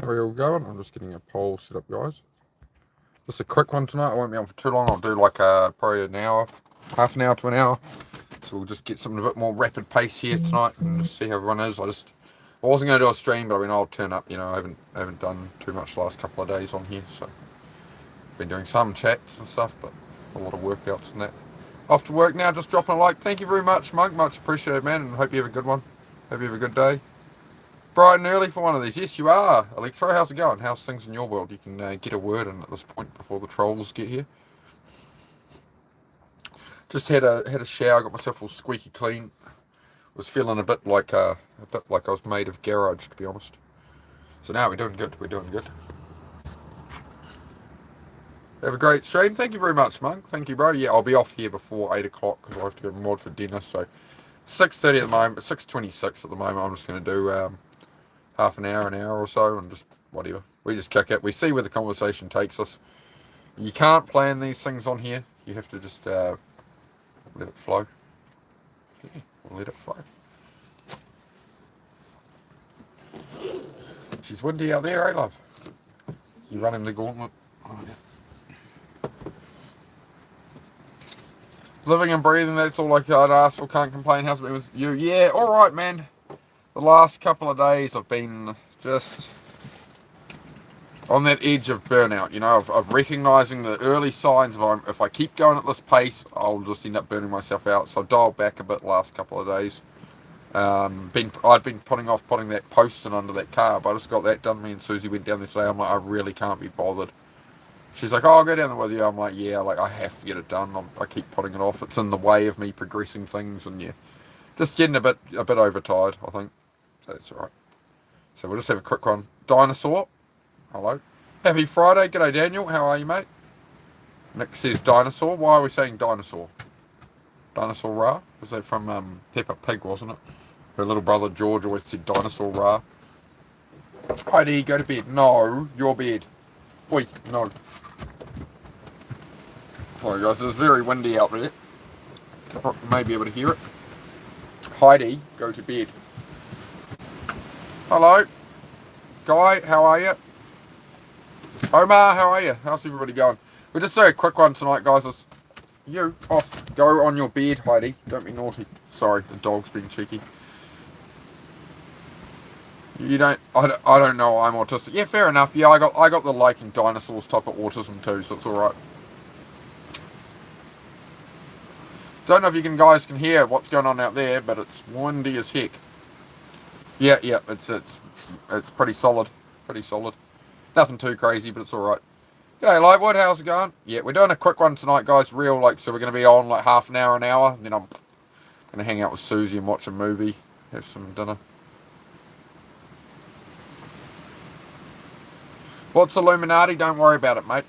How are we all going? I'm just getting a poll set up, guys. Just a quick one tonight. I won't be on for too long. I'll do like probably an hour, half an hour to an hour. So we'll just get something a bit more rapid pace here tonight and just see how everyone is. I wasn't going to do a stream, but I mean I'll turn up. You know, I haven't done too much the last couple of days on here, so been doing some chats and stuff, but a lot of workouts and that. Off to work now. Just dropping a like. Thank you very much, Monk. Much appreciated, man. And hope you have a good one. Hope you have a good day. Bright and early for one of these. Yes, you are. Electro, how's it going? How's things in your world? You can get a word in at this point before the trolls get here. Just had a shower, got myself all squeaky clean. Was feeling a bit like I was made of garage, to be honest. So now we're doing good. We're doing good. Have a great stream. Thank you very much, Monk. Thank you, bro. Yeah, I'll be off here before 8 o'clock because I have to go to mod for dinner. So 6:30 at the moment, 6:26 at the moment. I'm just going to do half an hour or so, and just whatever. We just kick it. We see where the conversation takes us. You can't plan these things on here. You have to just let it flow. Yeah, we'll let it flow. She's windy out there, eh, love? You running the gauntlet? Oh, yeah. Living and breathing, that's all I'd ask for. Can't complain. How's it been with you? Yeah, alright, man. The last couple of days I've been just on that edge of burnout, you know, of recognising the early signs of if I keep going at this pace, I'll just end up burning myself out. So I dialed back a bit the last couple of days. I'd been putting off putting that post in under that carb. I just got that done. Me and Susie went down there today. I'm like, I really can't be bothered. She's like, oh, I'll go down there with you. I'm like, yeah, like I have to get it done. I keep putting it off. It's in the way of me progressing things, and yeah, just getting a bit overtired, I think. So that's alright. So we'll just have a quick one. Dinosaur, hello. Happy Friday. G'day, Daniel. How are you, mate? Nick says dinosaur. Why are we saying dinosaur? Dinosaur Ra? Was that from Peppa Pig, wasn't it? Her little brother George always said dinosaur Ra. Heidi, go to bed. No, your bed. Wait, no. Sorry guys, it's very windy out there. You may be able to hear it. Heidi, go to bed. Hello. Guy, how are you? Omar, how are you? How's everybody going? We'll just do a quick one tonight, guys. You off. Go on your bed, Heidi. Don't be naughty. Sorry, the dog's being cheeky. You don't. I don't know. I'm autistic. Yeah, fair enough. Yeah, I got the liking dinosaurs type of autism too, so it's all right. Don't know if you guys can hear what's going on out there, but it's windy as heck. Yeah. It's pretty solid. Pretty solid. Nothing too crazy, but it's all right. G'day, Lightwood. How's it going? Yeah, we're doing a quick one tonight, guys. So we're going to be on like half an hour, and then I'm going to hang out with Susie and watch a movie, have some dinner. What's Illuminati? Don't worry about it, mate.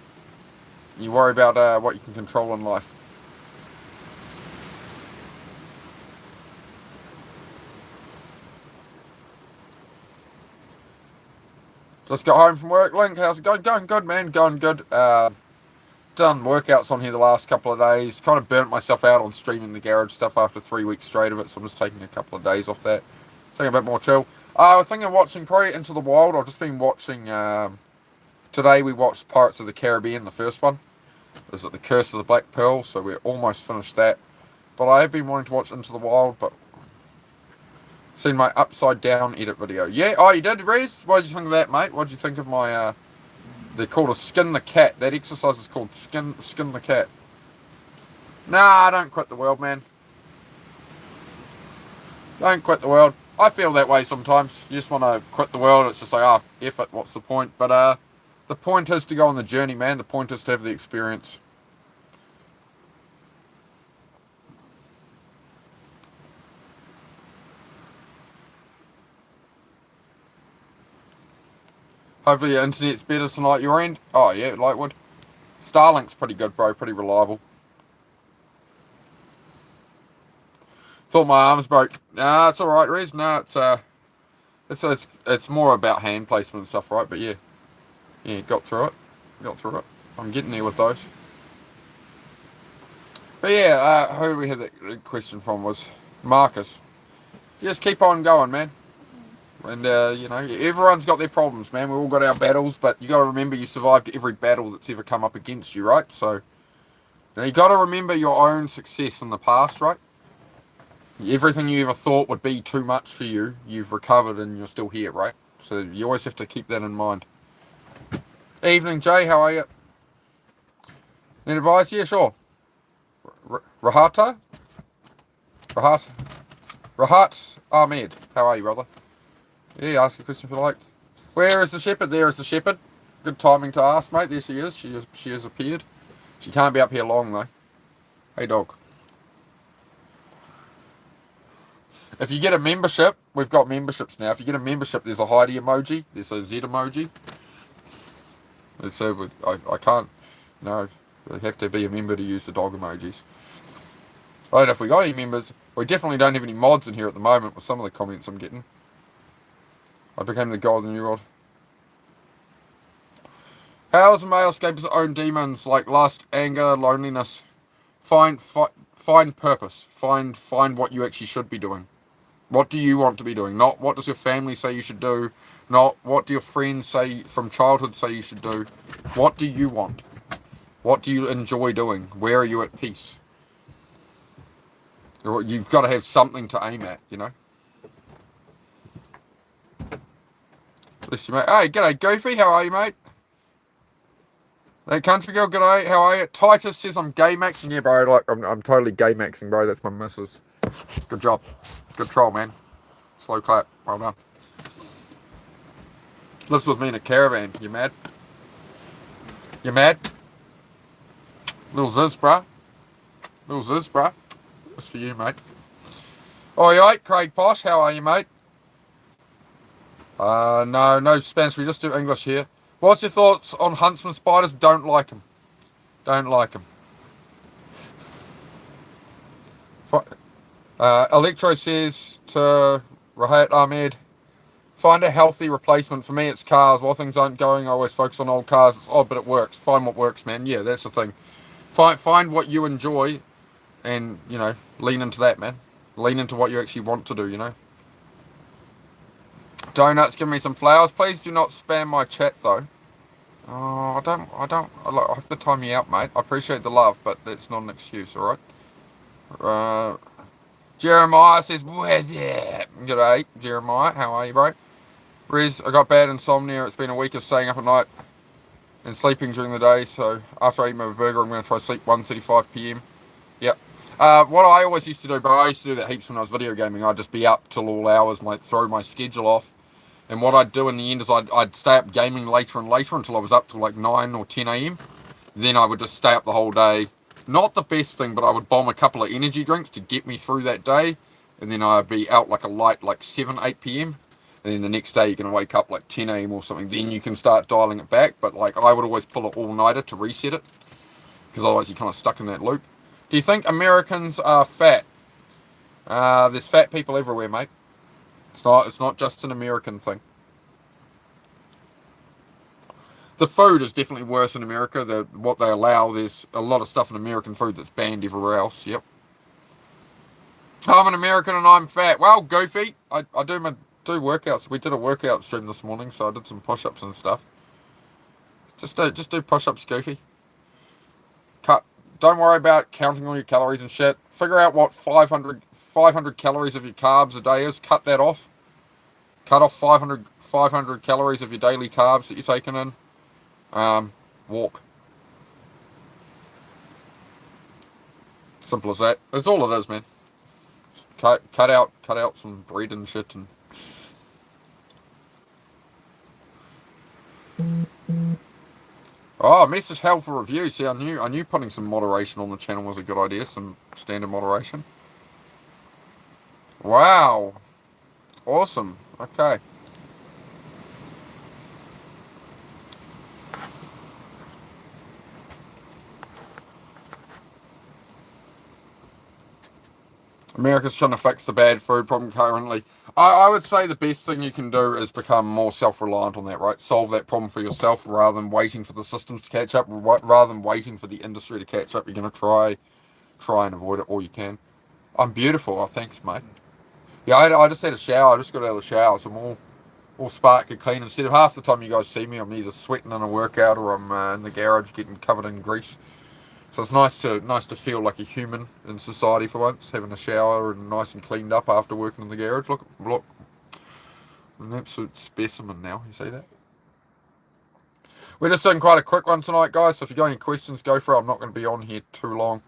You worry about what you can control in life. Just got home from work. Link, how's it going? Going good, man. Going good. Done workouts on here the last couple of days. Kind of burnt myself out on streaming the garage stuff after 3 weeks straight of it, so I'm just taking a couple of days off that. Taking a bit more chill. I was thinking of watching probably Into the Wild. I've just been watching... today we watched Pirates of the Caribbean, the first one. Is it The Curse of the Black Pearl? So we're almost finished that. But I have been wanting to watch Into the Wild, but... Seen my upside down edit video. Yeah, oh, you did, Rez? What did you think of that, mate? What did you think of my, they're called a skin the cat. That exercise is called skin the cat. Nah, don't quit the world, man. Don't quit the world. I feel that way sometimes. You just want to quit the world. It's just like, F it, what's the point? But, the point is to go on the journey, man. The point is to have the experience. Hopefully your internet's better tonight your end. Oh yeah, Lightwood. Starlink's pretty good, bro. Pretty reliable. Thought my arms broke. Nah, it's alright, Rez. Nah, it's more about hand placement and stuff, right? But yeah. Yeah, got through it. I'm getting there with those. But yeah, who did we have that question from? Was Marcus. Just keep on going, man. And, you know, everyone's got their problems, man. We've all got our battles, but you got to remember you survived every battle that's ever come up against you, right? So, you know, you got to remember your own success in the past, right? Everything you ever thought would be too much for you, you've recovered and you're still here, right? So you always have to keep that in mind. Evening, Jay. How are you? Need advice? Yeah, sure. Rahat Ahmed. How are you, brother? Yeah, ask a question if you like. Where is the shepherd? There is the shepherd. Good timing to ask, mate. There she is. She has appeared. She can't be up here long, though. Hey, dog. If you get a membership, we've got memberships now. If you get a membership, there's a Heidi emoji. There's a Z emoji. So I can't. No, you have to be a member to use the dog emojis. I don't know if we got any members. We definitely don't have any mods in here at the moment with some of the comments I'm getting. I became the god of the new world. How does a male escape his own demons like lust, anger, loneliness? Find purpose. Find what you actually should be doing. What do you want to be doing? Not what does your family say you should do. Not what do your friends say from childhood say you should do. What do you want? What do you enjoy doing? Where are you at peace? You've got to have something to aim at, you know. Bless you, mate. Hey, g'day, Goofy. How are you, mate? Hey, country girl, g'day. How are you? Titus says I'm gay maxing. Yeah, bro. Like I'm totally gay maxing, bro. That's my missus. Good job. Good troll, man. Slow clap. Well done. Lives with me in a caravan. You mad? You mad? Little Ziz, bruh. Little Ziz, bruh. That's for you, mate. Oi, oi, Craig Posh. How are you, mate? No Spanish. We just do English here. What's your thoughts on huntsman spiders? Don't like them. Don't like them. Electro says to Rahat Ahmed, find a healthy replacement. For me, it's cars. While things aren't going, I always focus on old cars. It's odd, but it works. Find what works, man. Yeah, that's the thing. Find what you enjoy and, you know, lean into that, man. Lean into what you actually want to do, you know. Donuts, give me some flowers. Please do not spam my chat, though. Oh, I have to time you out, mate. I appreciate the love, but that's not an excuse, alright? Jeremiah says, where's it? G'day, Jeremiah. How are you, bro? Riz, I got bad insomnia. It's been a week of staying up at night and sleeping during the day, so after I eat my burger, I'm going to try to sleep 1:35 p.m. Yep. What I always used to do, bro, I used to do that heaps when I was video gaming. I'd just be up till all hours, like throw my schedule off. And what I'd do in the end is I'd stay up gaming later and later until I was up till like 9 or 10 a.m. Then I would just stay up the whole day. Not the best thing, but I would bomb a couple of energy drinks to get me through that day. And then I'd be out like a light like 7, 8 p.m. And then the next day you're going to wake up like 10 a.m. or something. Then you can start dialing it back. But like I would always pull an all-nighter to reset it. Because otherwise you're kind of stuck in that loop. Do you think Americans are fat? There's fat people everywhere, mate. It's not just an American thing. The food is definitely worse in America. What they allow, there's a lot of stuff in American food that's banned everywhere else. Yep. I'm an American and I'm fat. Well, Goofy, I do workouts. We did a workout stream this morning, so I did some push-ups and stuff. Just do push-ups, Goofy. Don't worry about counting all your calories and shit. Figure out what 500 calories of your carbs a day is. Cut that off. Cut off 500 calories of your daily carbs that you're taking in. Walk. Simple as that. That's all it is, man. Cut out some bread and shit and. Oh, message held for review. See, I knew putting some moderation on the channel was a good idea. Some standard moderation. Wow. Awesome. Okay. America's trying to fix the bad food problem currently. I would say the best thing you can do is become more self-reliant on that, right? Solve that problem for yourself rather than waiting for the systems to catch up, rather than waiting for the industry to catch up. You're going to try and avoid it all you can. I'm beautiful. Oh, thanks, mate. Yeah, I just had a shower. I just got out of the shower, so I'm all sparkly clean. Instead of half the time you guys see me, I'm either sweating in a workout or I'm in the garage getting covered in grease. So it's nice to feel like a human in society for once, having a shower and nice and cleaned up after working in the garage. Look, an absolute specimen now. You see that? We're just doing quite a quick one tonight, guys. So if you got any questions, go for it. I'm not going to be on here too long.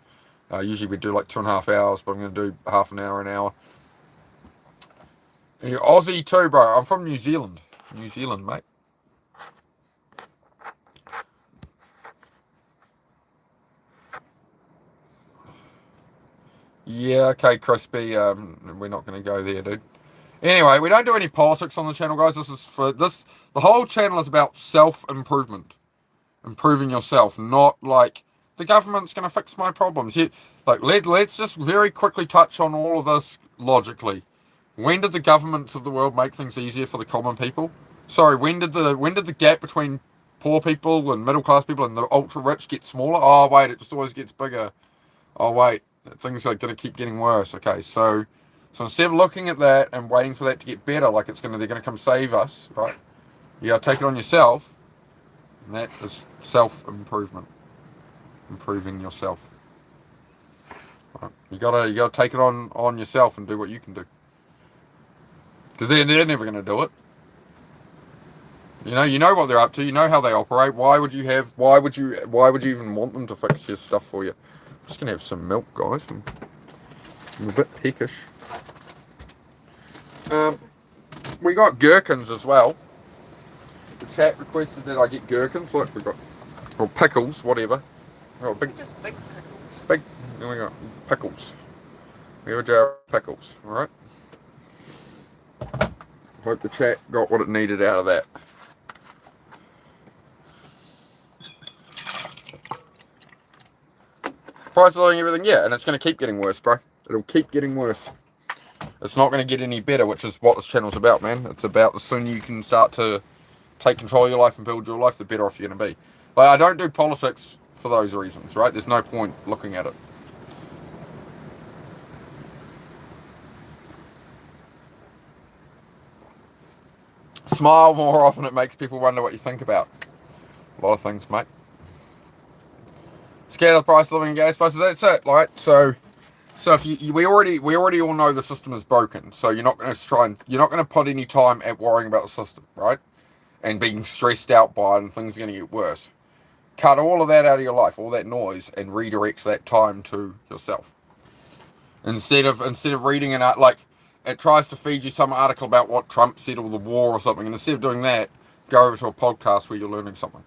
Usually we do like 2.5 hours, but I'm going to do half an hour, an hour. You're Aussie too, bro. I'm from New Zealand. New Zealand, mate. Yeah, okay, Crispy. We're not going to go there, dude. Anyway, we don't do any politics on the channel, guys. This is for this. The whole channel is about self-improvement, improving yourself, not like the government's going to fix my problems. Like let's just very quickly touch on all of this logically. When did the governments of the world make things easier for the common people? Sorry, when did the gap between poor people and middle class people and the ultra rich get smaller? Oh wait, it just always gets bigger. Oh wait, things are going to keep getting worse. Okay, so instead of looking at that and waiting for that to get better, like they're going to come save us, right? You got to take it on yourself, and that is self-improvement, improving yourself. Right? You gotta take it on yourself and do what you can do, because they're never going to do it. You know what they're up to. You know how they operate. Why would you even want them to fix your stuff for you? I'm just gonna have some milk, guys. I'm a bit peckish. We got gherkins as well. The chat requested that I get gherkins. Look, we got pickles, whatever. We got big pickles. We got pickles. We have a jar of pickles. All right. Hope the chat got what it needed out of that. Price of living, everything, yeah, and it's going to keep getting worse, bro. It'll keep getting worse. It's not going to get any better, which is what this channel's about, man. It's about the sooner you can start to take control of your life and build your life, the better off you're going to be. Like, I don't do politics for those reasons, right? There's no point looking at it. Smile more often, it makes people wonder what you think about. A lot of things, mate. Scared of the price of living and gas prices, that's it, right? So if we already all know the system is broken, so you're not going to put any time at worrying about the system, right? And being stressed out by it, and things are going to get worse. Cut all of that out of your life, all that noise, and redirect that time to yourself. Instead of reading an art, like it tries to feed you some article about what Trump said or the war or something, and instead of doing that, go over to a podcast where you're learning something.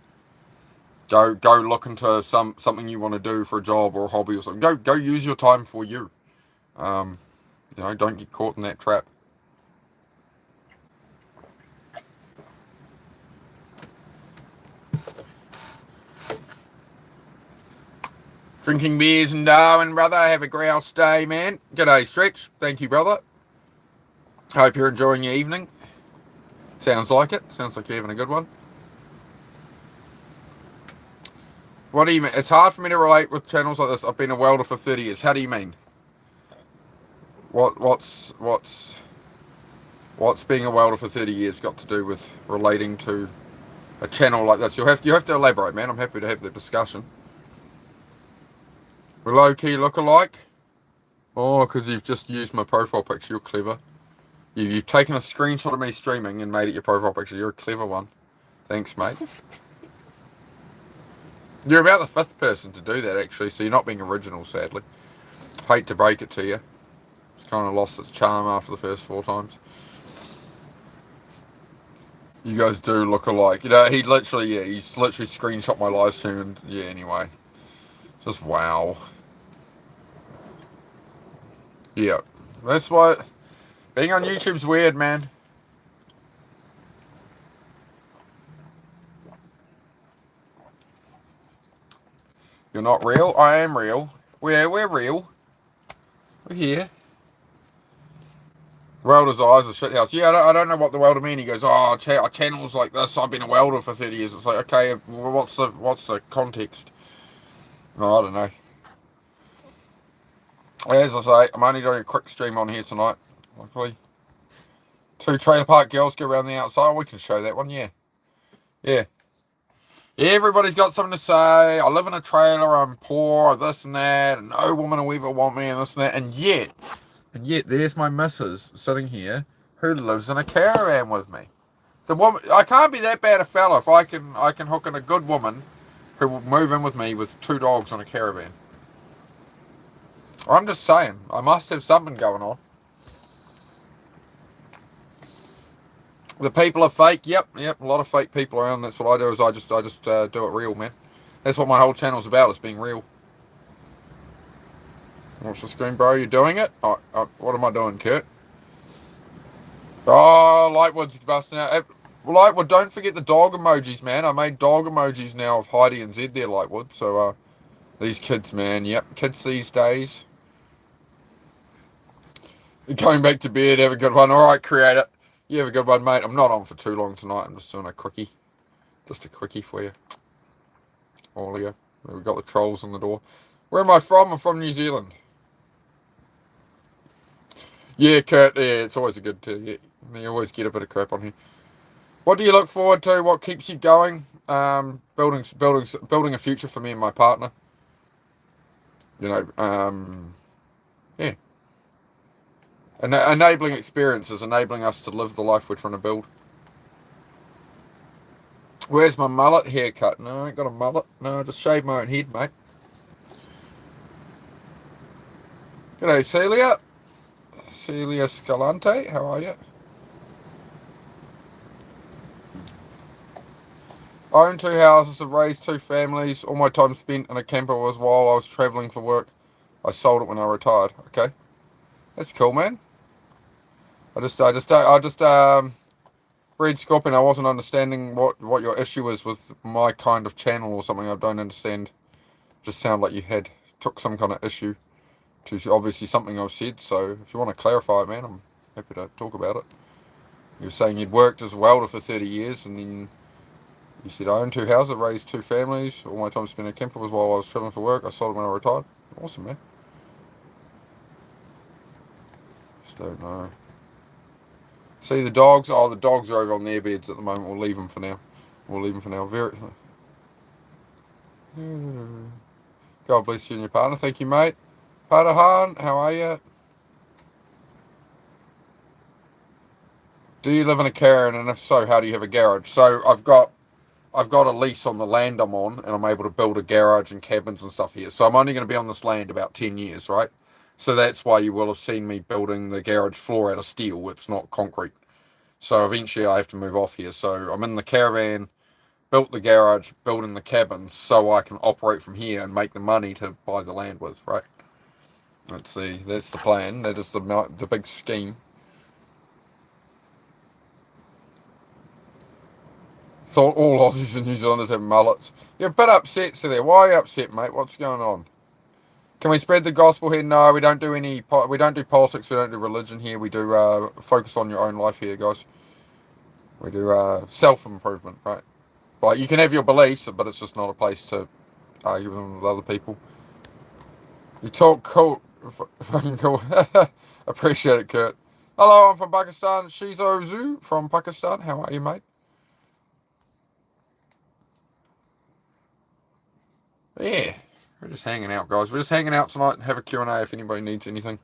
Go look into something you want to do for a job or a hobby or something. Go use your time for you. Don't get caught in that trap. Drinking beers in Darwin, brother. Have a grouse day, man. G'day, Stretch. Thank you, brother. Hope you're enjoying your evening. Sounds like it. Sounds like you're having a good one. What do you mean? It's hard for me to relate with channels like this. I've been a welder for 30 years. How do you mean? What's being a welder for 30 years got to do with relating to a channel like this? You have to elaborate, man. I'm happy to have the discussion. We low-key look alike? Oh, because you've just used my profile picture. You're clever. You've taken a screenshot of me streaming and made it your profile picture. You're a clever one. Thanks, mate. You're about the 5th person to do that, actually, so you're not being original, sadly. Hate to break it to you. It's kind of lost its charm after the first 4 times. You guys do look alike. He's literally screenshot my live stream and, anyway. Just wow. Yeah. That's what... Being on YouTube's weird, man. You're not real? I am real. We're real. We're here. Welder's eyes are shithouse. Yeah, I don't know what the welder mean. He goes, our channel's like this. I've been a welder for 30 years. It's like, okay, well, what's the context? No, I don't know. As I say, I'm only doing a quick stream on here tonight. Luckily. Two trailer park girls go around the outside. We can show that one, yeah. Yeah. Everybody's got something to say. I live in a trailer, I'm poor, this and that, and no woman will ever want me, and this and that. And yet, there's my missus sitting here who lives in a caravan with me. The woman, I can't be that bad a fella if I can hook in a good woman who will move in with me with 2 dogs on a caravan. I'm just saying, I must have something going on. The people are fake. Yep. A lot of fake people around. That's what I do. Is I just do it real, man. That's what my whole channel's about. It's being real. Watch the screen, bro. You doing it? What am I doing, Kurt? Oh, Lightwood's busting out. Lightwood, don't forget the dog emojis, man. I made dog emojis now of Heidi and Zed there, Lightwood. So these kids, man. Yep, kids these days. Going back to bed. Have a good one. All right, creator. You have a good one, mate. I'm not on for too long tonight. I'm just doing a quickie. Just a quickie for you. All of you. We've got the trolls on the door. Where am I from? I'm from New Zealand. Yeah, Kurt. Yeah, it's always a good... yeah, you always get a bit of crap on here. What do you look forward to? What keeps you going? Building a future for me and my partner. You know, yeah. Enabling experiences, enabling us to live the life we're trying to build. Where's my mullet haircut? No, I ain't got a mullet. No, I just shaved my own head, mate. G'day, Celia. Celia Scalante, how are you? I own 2 houses, have raised 2 families. All my time spent in a camper was while I was travelling for work. I sold it when I retired. Okay, that's cool, man. I just read Scorpion. I wasn't understanding what your issue is with my kind of channel or something. I don't understand. Just sound like you took some kind of issue to obviously something I've said. So if you want to clarify it, man, I'm happy to talk about it. You were saying you'd worked as a welder for 30 years, and then you said I own 2 houses, raised 2 families. All my time spent in a camper was while I was travelling for work. I sold it when I retired. Awesome, man. Just don't know. See the dogs? Oh, the dogs are over on their beds at the moment. We'll leave them for now. Very. God bless you and your partner. Thank you, mate. Padahan, how are you? Do you live in a caravan, and if so, how do you have a garage? So I've got a lease on the land I'm on, and I'm able to build a garage and cabins and stuff here. So I'm only going to be on this land about 10 years, right? So that's why you will have seen me building the garage floor out of steel. It's not concrete. So eventually I have to move off here. So I'm in the caravan, built the garage, building the cabins, so I can operate from here and make the money to buy the land with, right? That's the plan. That is the big scheme. Thought all Aussies and New Zealanders have mullets. You're a bit upset, so there. Why are you upset, mate? What's going on? Can we spread the gospel here? No, we don't do we don't do politics, we don't do religion here. We do focus on your own life here, guys. We do self-improvement, right? Like, you can have your beliefs, but it's just not a place to argue with other people. You talk cool. Fucking cool. Appreciate it, Kurt. Hello, I'm from Pakistan. Shizo Zhu from Pakistan. How are you, mate? Yeah. We're just hanging out, guys. We're just hanging out tonight and have a Q&A if anybody needs anything.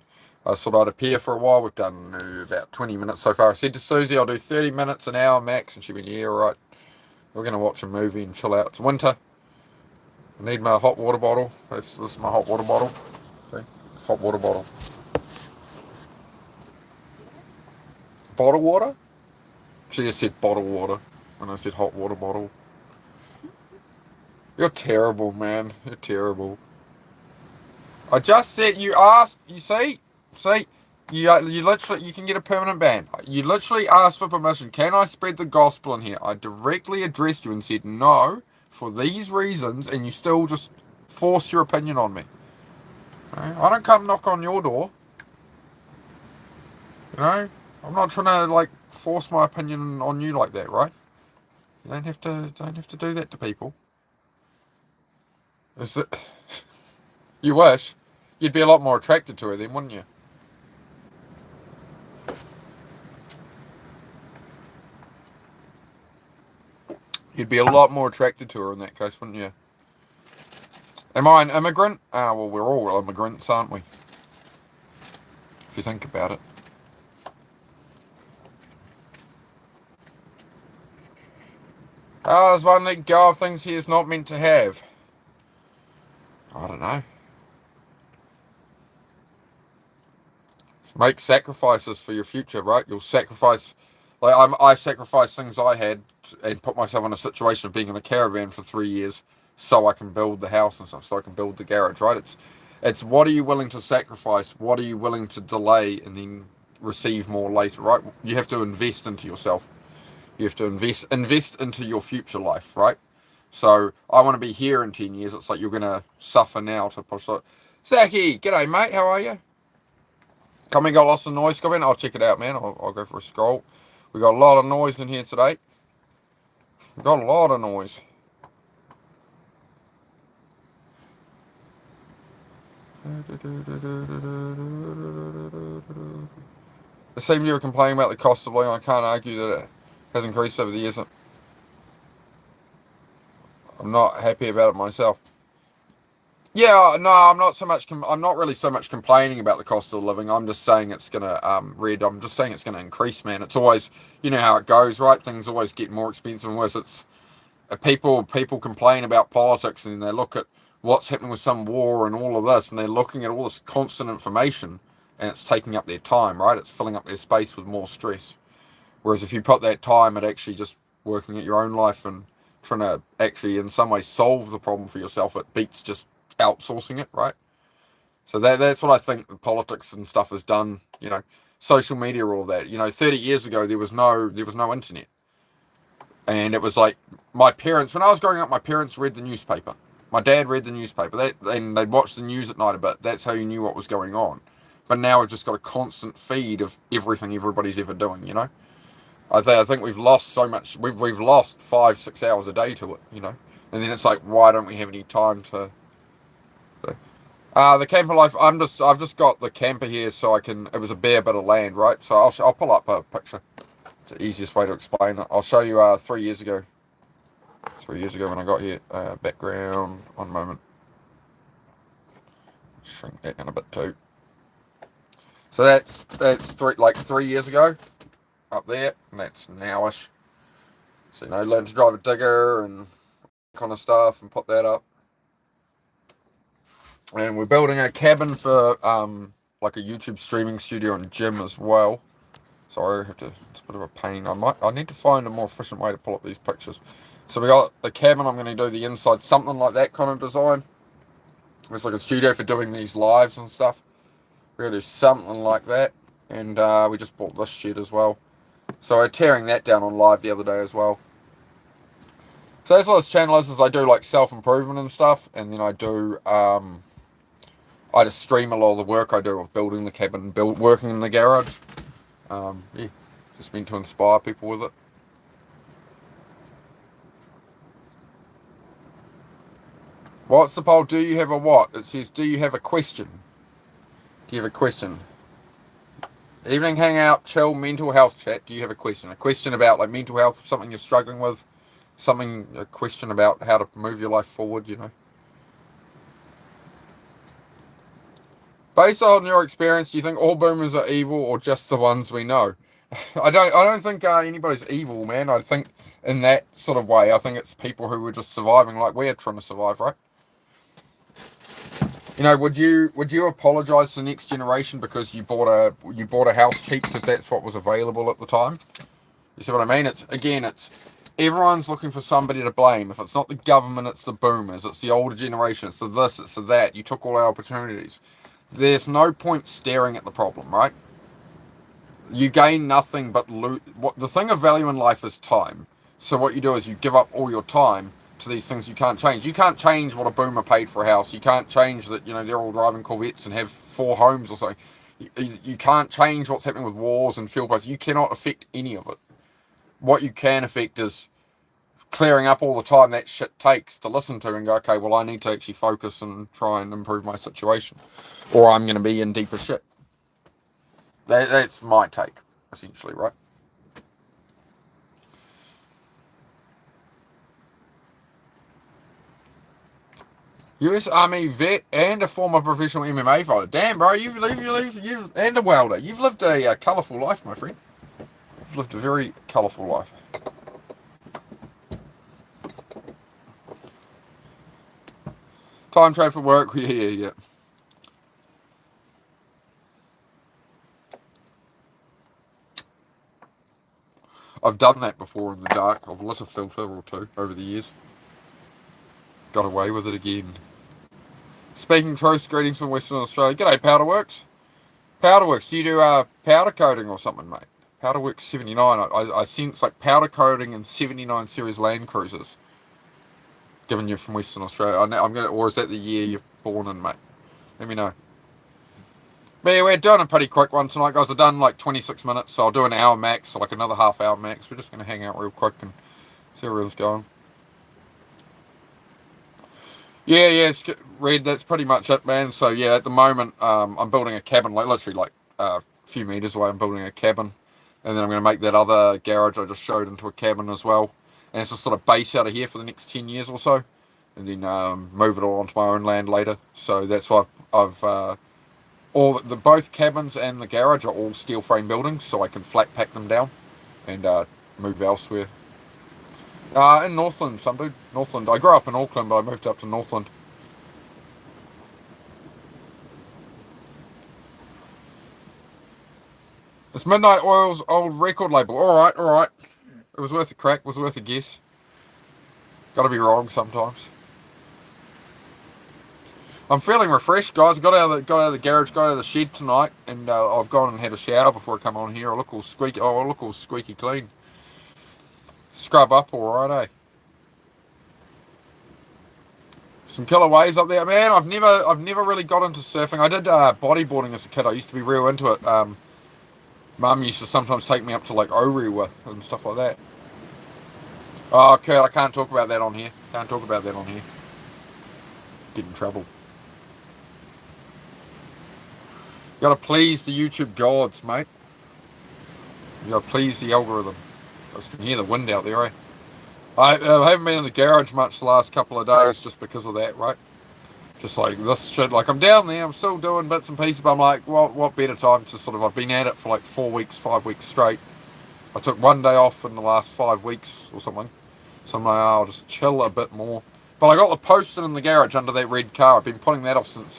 I thought I'd appear for a while. We've done about 20 minutes so far. I said to Susie I'll do 30 minutes, an hour max, and she went, yeah, all right. We're going to watch a movie and chill out. It's winter. I need my hot water bottle. This is my hot water bottle. See? It's hot water bottle. Bottle water? She just said bottle water when I said hot water bottle. You're terrible, man. You're terrible. I just said you asked. You see, you literally you can get a permanent ban. You literally asked for permission. Can I spread the gospel in here? I directly addressed you and said no for these reasons, and you still just force your opinion on me. I don't come knock on your door. You know, I'm not trying to like force my opinion on you like that, right? You don't have to do that to people. Is it? You wish. You'd be a lot more attracted to her then, wouldn't you? You'd be a lot more attracted to her in that case, wouldn't you? Am I an immigrant? Well, we're all immigrants, aren't we? If you think about it. There's one let go of things he is not meant to have. I don't know. Make sacrifices for your future, right? You'll sacrifice, like I sacrificed things I had and put myself in a situation of being in a caravan for 3 years so I can build the house and stuff, so I can build the garage, right? It's what are you willing to sacrifice? What are you willing to delay and then receive more later, right? You have to invest into yourself. You have to invest into your future life, right? So I want to be here in 10 years. It's like you're gonna suffer now to push it. Zaki, g'day mate, how are you? Coming got lots of noise coming. I'll check it out, man. I'll go for a scroll. We got a lot of noise in here today. We got a lot of noise. It seems you were complaining about the cost of living. I can't argue that it has increased over the years. I'm not happy about it myself. Yeah, no, I'm not so much. I'm not really so much complaining about the cost of living. I'm just saying it's gonna I'm just saying it's gonna increase, man. It's always, you know how it goes, right? Things always get more expensive and worse. It's people complain about politics and they look at what's happening with some war and all of this, and they're looking at all this constant information, and it's taking up their time, right? It's filling up their space with more stress. Whereas if you put that time at actually just working at your own life and trying to actually in some way solve the problem for yourself, it beats just outsourcing it, right? So that's what I think the politics and stuff has done, you know, social media, all of that. You know, 30 years ago there was no internet. And it was like my parents, when I was growing up, my parents read the newspaper. My dad read the newspaper. And they'd watch the news at night a bit. That's how you knew what was going on. But now we've just got a constant feed of everything everybody's ever doing, you know? I think we've lost so much. We've lost 5-6 hours a day to it, you know? And then it's like, why don't we have any time to... the camper life, I've just got the camper here so I can... It was a bare bit of land, right? So I'll pull up a picture. It's the easiest way to explain it. I'll show you 3 years ago. 3 years ago when I got here. Background. One moment. Shrink that down a bit too. So that's 3 years ago. Up there. And that's nowish. So, you know, learn to drive a digger and kind of stuff and put that up. And we're building a cabin for like a YouTube streaming studio and gym as well. Sorry, it's a bit of a pain. I need to find a more efficient way to pull up these pictures. So we got the cabin, I'm going to do the inside, something like that kind of design. It's like a studio for doing these lives and stuff. We're going to do something like that. And we just bought this shed as well. So we're tearing that down on live the other day as well. So that's what this channel is I do like self-improvement and stuff. And then I do, I just stream a lot of the work I do of building the cabin, working in the garage. Yeah, just meant to inspire people with it. What's the poll? Do you have a what? It says, do you have a question? Do you have a question? Evening hangout, chill, mental health chat. Do you have a question? A question about like mental health, something you're struggling with, a question about how to move your life forward, you know. Based on your experience, do you think all boomers are evil or just the ones we know? I don't think anybody's evil, man. I think in that sort of way, I think it's people who were just surviving like we're trying to survive, right? You know, would you apologize to the next generation because you bought a house cheap because that's what was available at the time? You see what I mean? It's everyone's looking for somebody to blame. If it's not the government, it's the boomers, it's the older generation, it's the this, it's the that. You took all our opportunities. There's no point staring at the problem, right? You gain nothing but loot. The thing of value in life is time. So what you do is you give up all your time to these things you can't change. You can't change what a boomer paid for a house. You can't change that, you know, they're all driving Corvettes and have 4 homes or something. You can't change what's happening with wars and fuel prices. You cannot affect any of it. What you can affect is clearing up all the time that shit takes to listen to and go, okay, well, I need to actually focus and try and improve my situation, or I'm going to be in deeper shit. That's my take, essentially, right? US Army vet and a former professional MMA fighter. Damn, bro, you've and a welder. You've lived a colourful life, my friend. You've lived a very colourful life. Time trade for work. Yeah. I've done that before in the dark. I've lit a filter or two over the years. Got away with it again. Speaking truth, greetings from Western Australia. G'day, Powderworks. Powderworks, do you do powder coating or something, mate? Powderworks 79. I sense like powder coating and 79 series Land Cruisers. Given you're from Western Australia, I'm gonna, or is that the year you're born in, mate? Let me know. But yeah, we're doing a pretty quick one tonight, guys. I've done like 26 minutes, so I'll do an hour max, so like another half hour max. We're just gonna hang out real quick and see how everyone's going. Yeah, Red, that's pretty much it, man. So yeah, at the moment, I'm building a cabin, like literally like a few meters away. I'm building a cabin, and then I'm going to make that other garage I just showed into a cabin as well. And it's just sort of base out of here for the next 10 years or so, and then move it all onto my own land later. So that's why I've both cabins and the garage are all steel frame buildings, so I can flat pack them down and move elsewhere. In Northland, some dude. Northland. I grew up in Auckland, but I moved up to Northland. It's Midnight Oil's old record label. Alright. It was worth a crack, was worth a guess. Gotta be wrong sometimes. I'm feeling refreshed, guys. Got out of the garage, got out of the shed tonight, and I've gone and had a shower before I come on here. I look all squeaky clean. Scrub up alright, eh? Some killer waves up there, man. I've never really got into surfing. I did bodyboarding as a kid. I used to be real into it. Mum used to sometimes take me up to like Orewa and stuff like that. Oh, Kurt, I can't talk about that on here. Get in trouble. You gotta please the YouTube gods, mate. You gotta please the algorithm. I just can hear the wind out there, eh? I haven't been in the garage much the last couple of days just because of that, right? Just like this shit, like I'm down there, I'm still doing bits and pieces, but I'm like, what better time to sort of, I've been at it for like 5 weeks straight. I took one day off in the last 5 weeks or something. So I'm like, I'll just chill a bit more. But I got the poster in the garage under that red car. I've been putting that off since,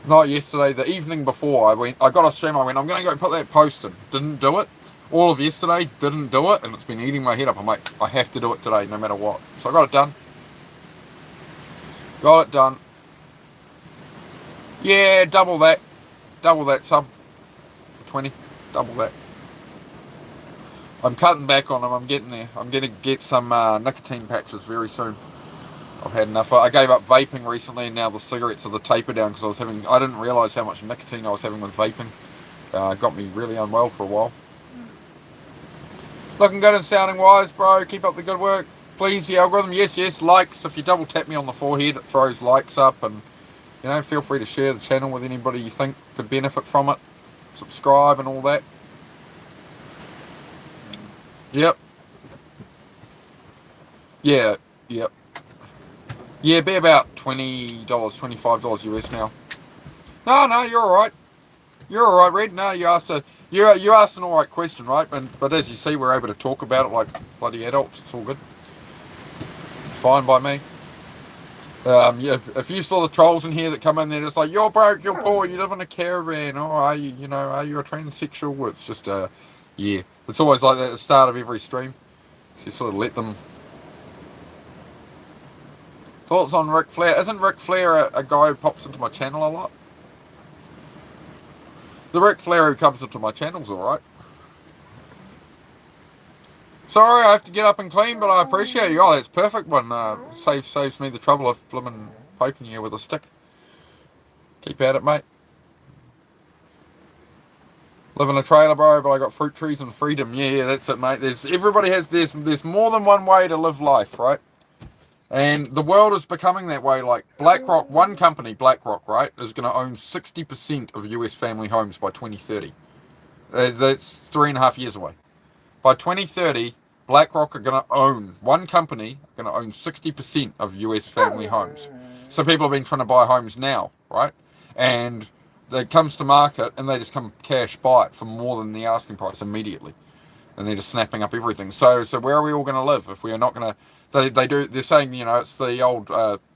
not yesterday, the evening before I got a stream, I'm going to go put that poster. Didn't do it. All of yesterday, didn't do it, and it's been eating my head up. I'm like, I have to do it today, no matter what. So I got it done. Yeah, double that sub for 20. Double that. I'm cutting back on them. I'm getting there. I'm going to get some nicotine patches very soon. I've had enough. I gave up vaping recently, and now the cigarettes are the taper down because I didn't realise how much nicotine I was having with vaping. Got me really unwell for a while. Looking good and sounding wise, bro. Keep up the good work. Please, the algorithm. Yes. Likes. If you double tap me on the forehead, it throws likes up. And, feel free to share the channel with anybody you think could benefit from it. Subscribe and all that. Yep. Yeah. Yeah, be about $20, $25 US now. No, you're alright. Red. No, you asked an alright question, right? But as you see, we're able to talk about it like bloody adults. It's all good. Fine by me. Yeah, if you saw the trolls in here that come in there, it's like, you're broke, you're poor, you live in a caravan, or are you a transsexual? It's just, yeah. It's always like that at the start of every stream. So you sort of let them. Thoughts on Ric Flair? Isn't Ric Flair a guy who pops into my channel a lot? The Ric Flair who comes into my channel's alright. Sorry, I have to get up and clean, but I appreciate you. Oh, that's perfect one. Saves me the trouble of blimmin' poking you with a stick. Keep at it, mate. Live in a trailer, bro, but I got fruit trees and freedom. Yeah, that's it, mate. There's more than one way to live life, right? And the world is becoming that way. Like BlackRock, one company, BlackRock, right, is going to own 60% of US family homes by 2030. That's 3.5 years away. By 2030, BlackRock are going to own, one company, going to own 60% of US family homes. So people have been trying to buy homes now, right? And it comes to market and they just come cash buy it for more than the asking price immediately. And they're just snapping up everything. So where are we all going to live if we are not going to? They're saying, it's the old,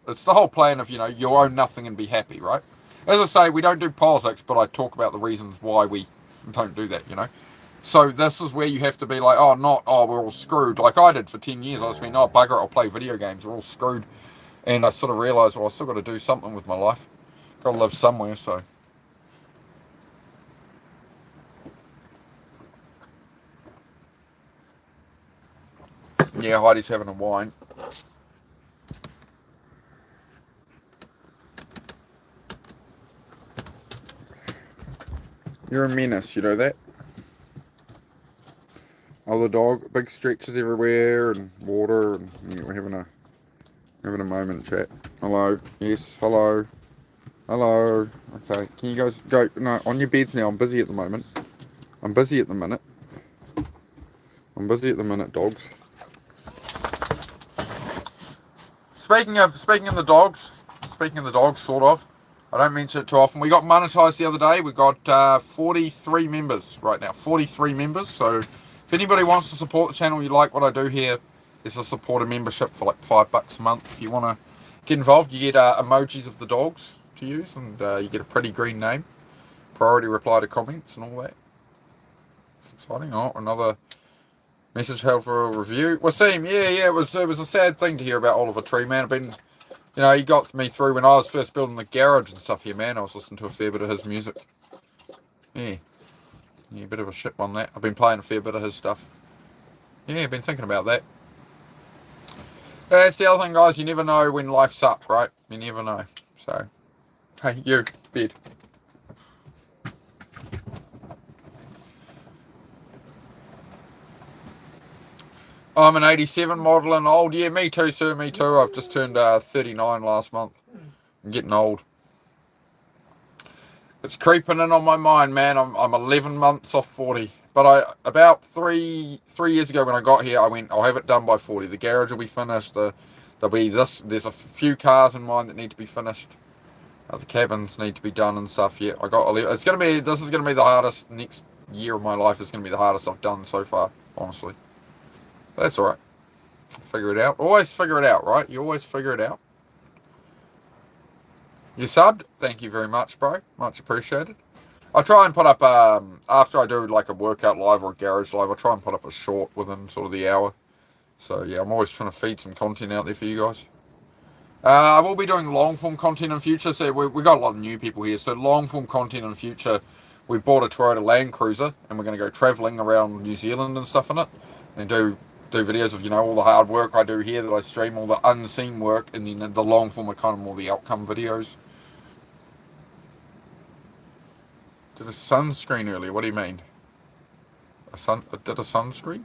it's the whole plan of, you own nothing and be happy, right? As I say, we don't do politics, but I talk about the reasons why we don't do that. So this is where you have to be like, we're all screwed. Like I did for 10 years. I was being, bugger it, I'll play video games. We're all screwed. And I sort of realised, I still got to do something with my life. Got to live somewhere, so. Yeah, Heidi's having a wine. You're a menace, you know that? Oh, the dog, big stretches everywhere and water, and we're having a moment chat. Hello, yes, hello, hello. Okay, can you guys go? No, on your beds now. I'm busy at the moment. I'm busy at the minute. Dogs. Speaking of the dogs, sort of. I don't mention it too often. We got monetized the other day. We got 43 members right now. 43 members. So if anybody wants to support the channel, you like what I do here, there's a supporter membership for like $5 a month. If you want to get involved, you get emojis of the dogs to use, and you get a pretty green name. Priority reply to comments and all that. It's exciting. Oh, another message held for a review. Wasim, yeah, it was a sad thing to hear about Oliver Tree, man. I've been, he got me through when I was first building the garage and stuff here, man. I was listening to a fair bit of his music. Yeah, a bit of a ship on that. I've been playing a fair bit of his stuff. Yeah, I've been thinking about that. That's the other thing, guys. You never know when life's up, right? You never know. So, hey, you, bed. I'm an 87 model and old. Yeah, me too, sir, me too. I've just turned 39 last month. I'm getting old. It's creeping in on my mind, man. I'm 11 months off 40. But about three years ago when I got here, I went, I'll have it done by 40. The garage will be finished. There'll be this. There's a few cars in mine that need to be finished. The cabins need to be done and stuff. Yeah, I got. This is gonna be the hardest next year of my life. Is gonna be the hardest I've done so far, honestly. But that's all right. Figure it out. Always figure it out, right? You always figure it out. You subbed? Thank you very much, bro. Much appreciated. I try and put up, after I do like a workout live or a garage live, I try and put up a short within sort of the hour. So yeah, I'm always trying to feed some content out there for you guys. I will be doing long form content in future. So we got a lot of new people here. So long form content in future. We bought a Toyota Land Cruiser and we're going to go travelling around New Zealand and stuff in it. And do videos of, all the hard work I do here that I stream, all the unseen work, and then the long form are kind of more the outcome videos. Did a sunscreen earlier. What do you mean? Did a sunscreen?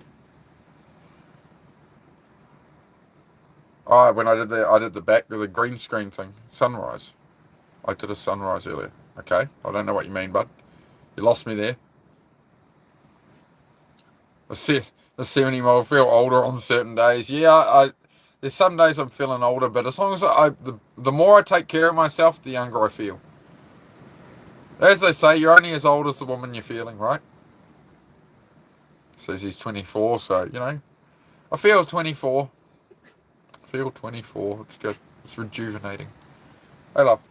Oh, when I did the green screen thing. Sunrise. I did a sunrise earlier. Okay. I don't know what you mean, bud. You lost me there. The 70 mile feel older on certain days. Yeah, there's some days I'm feeling older, but as long as the more I take care of myself, the younger I feel. As they say, you're only as old as the woman you're feeling, right? Says he's 24, so, I feel 24. It's good. It's rejuvenating. Hey, love.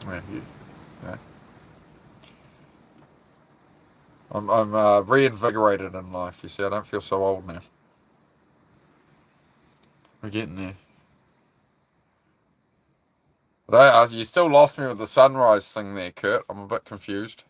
Yeah. I'm reinvigorated in life. You see, I don't feel so old now. We're getting there. But you still lost me with the sunrise thing there, Kurt. I'm a bit confused.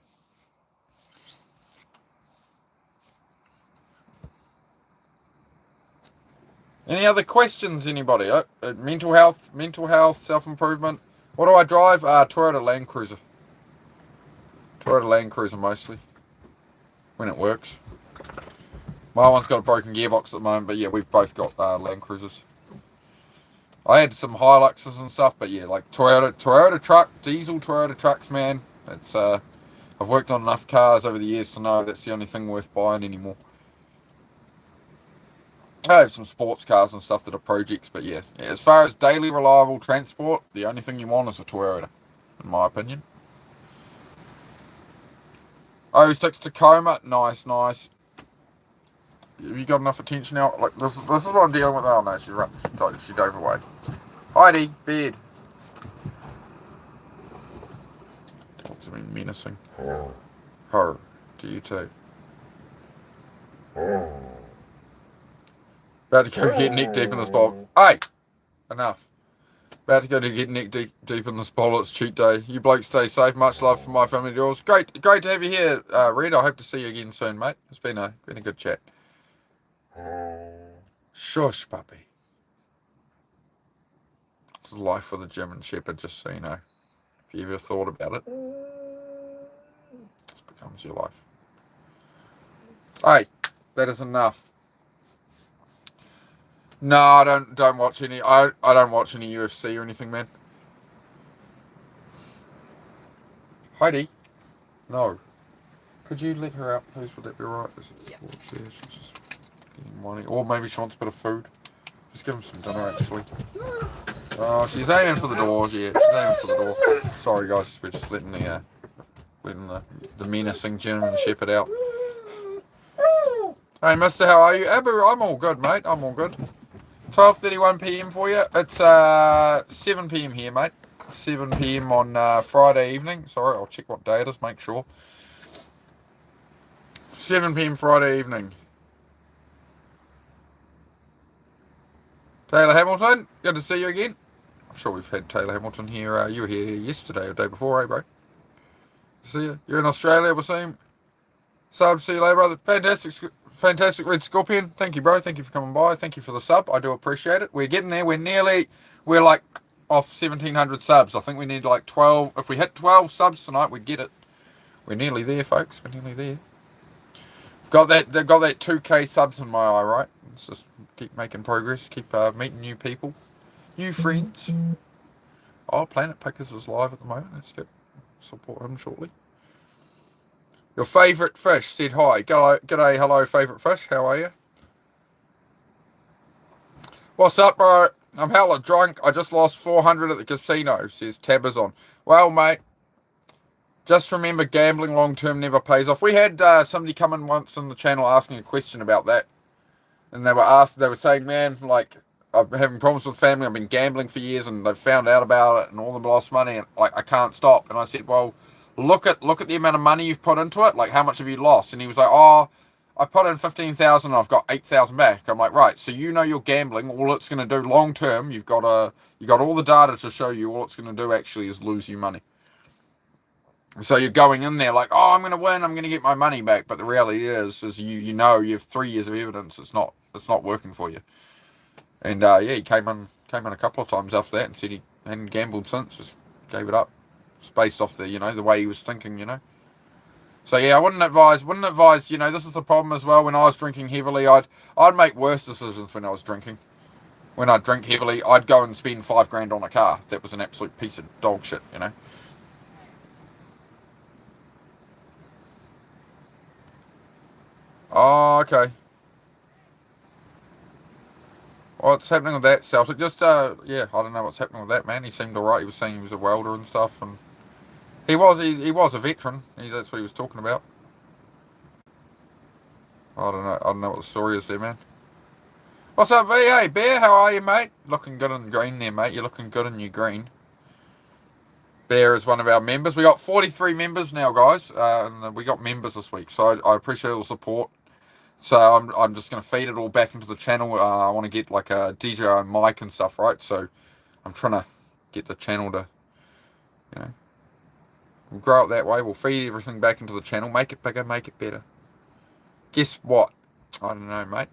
Any other questions, anybody? Mental health, self-improvement. What do I drive? Toyota Land Cruiser. Toyota Land Cruiser mostly. When it works. My one's got a broken gearbox at the moment, but yeah, we've both got Land Cruisers. I had some Hiluxes and stuff, but yeah, like Toyota truck, diesel Toyota trucks, man. It's I've worked on enough cars over the years to know that's the only thing worth buying anymore. I have some sports cars and stuff that are projects, but yeah. As far as daily reliable transport, the only thing you want is a Toyota, in my opinion. 06 Tacoma, nice. Have you got enough attention now? Like this is what I'm dealing with. Oh no, she dove away. Heidi, bed. Dogs have been menacing. Her, to you too. About to go get neck deep in this bowl. Hey, enough. About to go to get neck deep in this bowl. It's cheat day. You blokes stay safe. Much love from my family to yours. Great to have you here, Red. I hope to see you again soon, mate. It's been a good chat. Shush, puppy. This is life with a German Shepherd, just so you know. If you ever thought about it, this becomes your life. Hey, that is enough. No, I don't watch any. I don't watch any UFC or anything, man. Heidi, no. Could you let her out, please? Would that be right? Yep. She's just getting money, or maybe she wants a bit of food. Just give him some dinner, actually. Oh, she's aiming for the door. Yeah, she's aiming for the door. Sorry, guys, we're just letting the menacing German Shepherd out. Hey, mister, how are you? I'm all good, mate. I'm all good. 12:31 p.m. for you. It's 7 p.m. here, mate. 7 p.m. on Friday evening. Sorry, I'll check what day it is, make sure. 7 p.m. Friday evening. Taylor Hamilton, good to see you again. I'm sure we've had Taylor Hamilton here. You were here yesterday or the day before, eh, bro? See you. You're in Australia, we're seeing. Sub, see you later, brother. Fantastic Red Scorpion. Thank you, bro. Thank you for coming by. Thank you for the sub. I do appreciate it. We're getting there. We're like off 1,700 subs. I think we need like 12. If we hit 12 subs tonight, we'd get it. We're nearly there, folks. We're nearly there. They've got that 2K subs in my eye, right? Let's just keep making progress. Keep meeting new people. New friends. Oh, Planet Pickers is live at the moment. Let's get support him shortly. Your favourite fish said hi. G'day, hello, favourite fish. How are you? What's up, bro? I'm hella drunk. I just lost 400 at the casino, says Tabazon. Well, mate, just remember gambling long-term never pays off. We had somebody come in once on the channel asking a question about that. And they were saying, man, like, I'm having problems with family. I've been gambling for years and they've found out about it and all of them lost money and, like, I can't stop. And I said, well, look at the amount of money you've put into it. Like, how much have you lost? And he was like, oh, I put in 15,000 and I've got 8,000 back. I'm like, right, so you know you're gambling. All it's going to do long term, you got all the data to show you all it's going to do actually is lose you money. So you're going in there like, oh, I'm going to win, I'm going to get my money back. But the reality is you know you have 3 years of evidence it's not working for you. And he came in a couple of times after that and said he hadn't gambled since, just gave it up. It's based off the way he was thinking, So yeah, I wouldn't advise, this is the problem as well. When I was drinking heavily, I'd make worse decisions when I was drinking. When I'd drink heavily, I'd go and spend $5,000 on a car. That was an absolute piece of dog shit, Oh, okay. What's happening with that, Celtic? Just, I don't know what's happening with that, man. He seemed alright. He was saying he was a welder and stuff, and he was a veteran. That's what he was talking about. I don't know what the story is there, man. What's up, V? Hey, Bear, how are you, mate? Looking good in green there, mate. You're looking good in your green. Bear is one of our members. We got 43 members now, guys, and we got members this week, so I appreciate all the support. So I'm just going to feed it all back into the channel. I want to get like a DJI mic and stuff, right? So I'm trying to get the channel to, we'll grow it that way. We'll feed everything back into the channel, make it bigger, make it better. Guess what? I don't know, mate.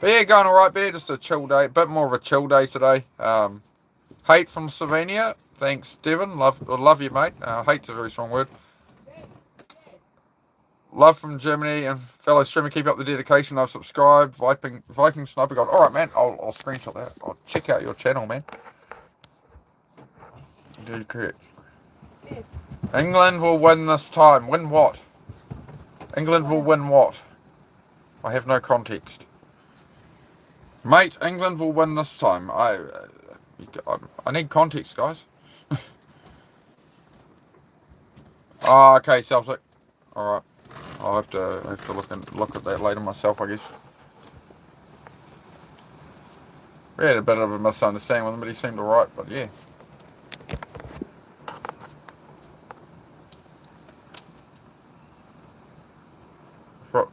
But yeah, going alright, Bear. Just a chill day. A bit more of a chill day today. Hate from Slovenia. Thanks, Devon. Love you, mate. Hate's a very strong word. Love from Germany and fellow streamer. Keep up the dedication. I've subscribed. Viking Sniper God. Alright, man. I'll screenshot that. I'll check out your channel, man. Indeed, correct. England will win this time. Win what? England will win what? I have no context. Mate, England will win this time. I need context, guys. Oh, okay, Celtic. Alright. I'll have to look at that later myself, I guess. We had a bit of a misunderstanding with him, but he seemed alright, but yeah.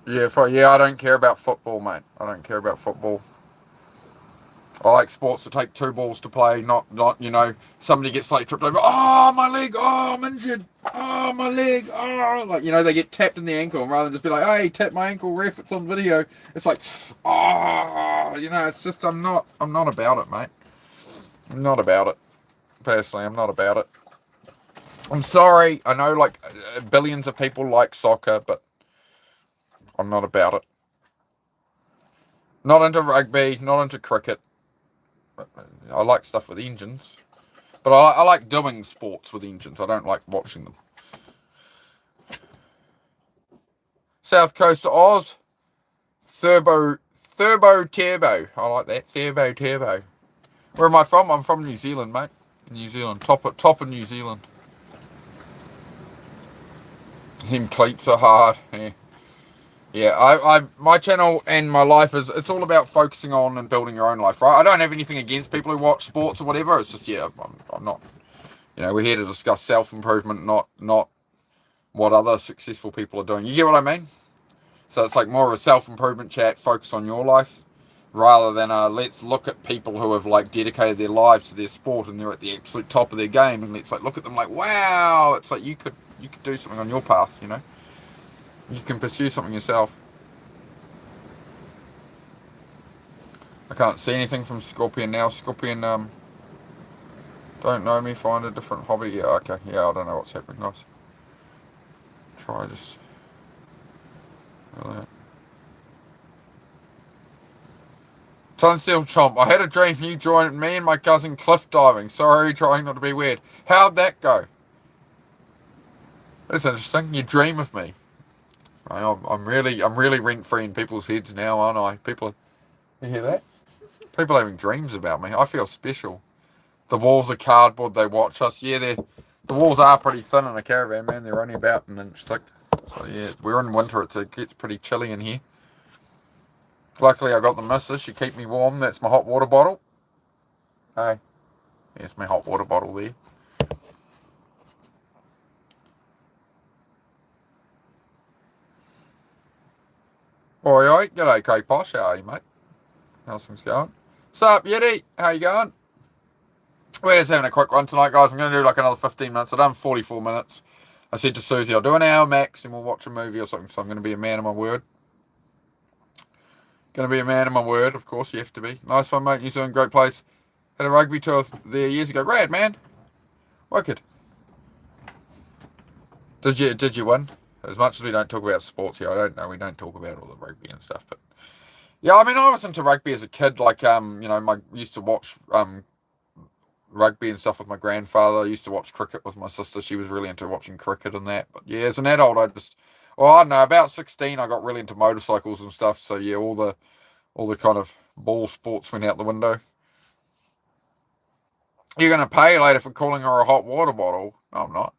Yeah, I don't care about football, mate. I don't care about football. I like sports that take 2 balls to play, not somebody gets like tripped over. Oh, my leg. Oh, I'm injured. Oh, my leg. Oh, like, they get tapped in the ankle, and rather than just be like, hey, tap my ankle, ref, it's on video. It's like, oh, it's just, I'm not about it, mate. I'm not about it. Personally, I'm not about it. I'm sorry. I know, like, billions of people like soccer, but I'm not about it. Not into rugby, not into cricket. I like stuff with engines. But I like doing sports with engines. I don't like watching them. South Coast of Oz. Turbo Turbo. I like that. Turbo. Where am I from? I'm from New Zealand, mate. New Zealand. Top of New Zealand. Them cleats are hard. Yeah, my channel and my life it's all about focusing on and building your own life, right? I don't have anything against people who watch sports or whatever. It's just, I'm not, we're here to discuss self-improvement, not what other successful people are doing. You get what I mean? So it's like more of a self-improvement chat, focus on your life, rather than let's look at people who have like dedicated their lives to their sport and they're at the absolute top of their game, and let's like look at them like, wow, it's like you could do something on your path, You can pursue something yourself. I can't see anything from Scorpion now. Scorpion, don't know me, find a different hobby. Yeah, okay. Yeah, I don't know what's happening, guys. Try just... Tunsteel Chomp, I had a dream you joined me and my cousin cliff diving. Sorry, trying not to be weird. How'd that go? That's interesting. You dream of me. I'm really rent-free in people's heads now, aren't I? You hear that? People having dreams about me. I feel special. The walls are cardboard. They watch us. Yeah, the walls are pretty thin in a caravan, man. They're only about an inch thick. So yeah, we're in winter. It gets pretty chilly in here. Luckily, I got the missus. She keep me warm. That's my hot water bottle. Hey, there's my hot water bottle there. Oi, g'day, K-Posh. How are you, mate? How's things going? What's up, Yeti? How you going? We're just having a quick one tonight, guys. I'm going to do like another 15 minutes. I've done 44 minutes. I said to Susie, I'll do an hour max and we'll watch a movie or something. So I'm going to be a man of my word. Going to be a man of my word, of course. You have to be. Nice one, mate. New Zealand, great place. Had a rugby tour there years ago. Rad, man. Wicked. Did you win? As much as we don't talk about sports here, I don't know. We don't talk about all the rugby and stuff, but yeah, I mean, I was into rugby as a kid. Like, used to watch rugby and stuff with my grandfather. I used to watch cricket with my sister. She was really into watching cricket and that. But yeah, as an adult, I don't know. About 16, I got really into motorcycles and stuff. So yeah, all the kind of ball sports went out the window. You're gonna pay later for calling her a hot water bottle? No, I'm not.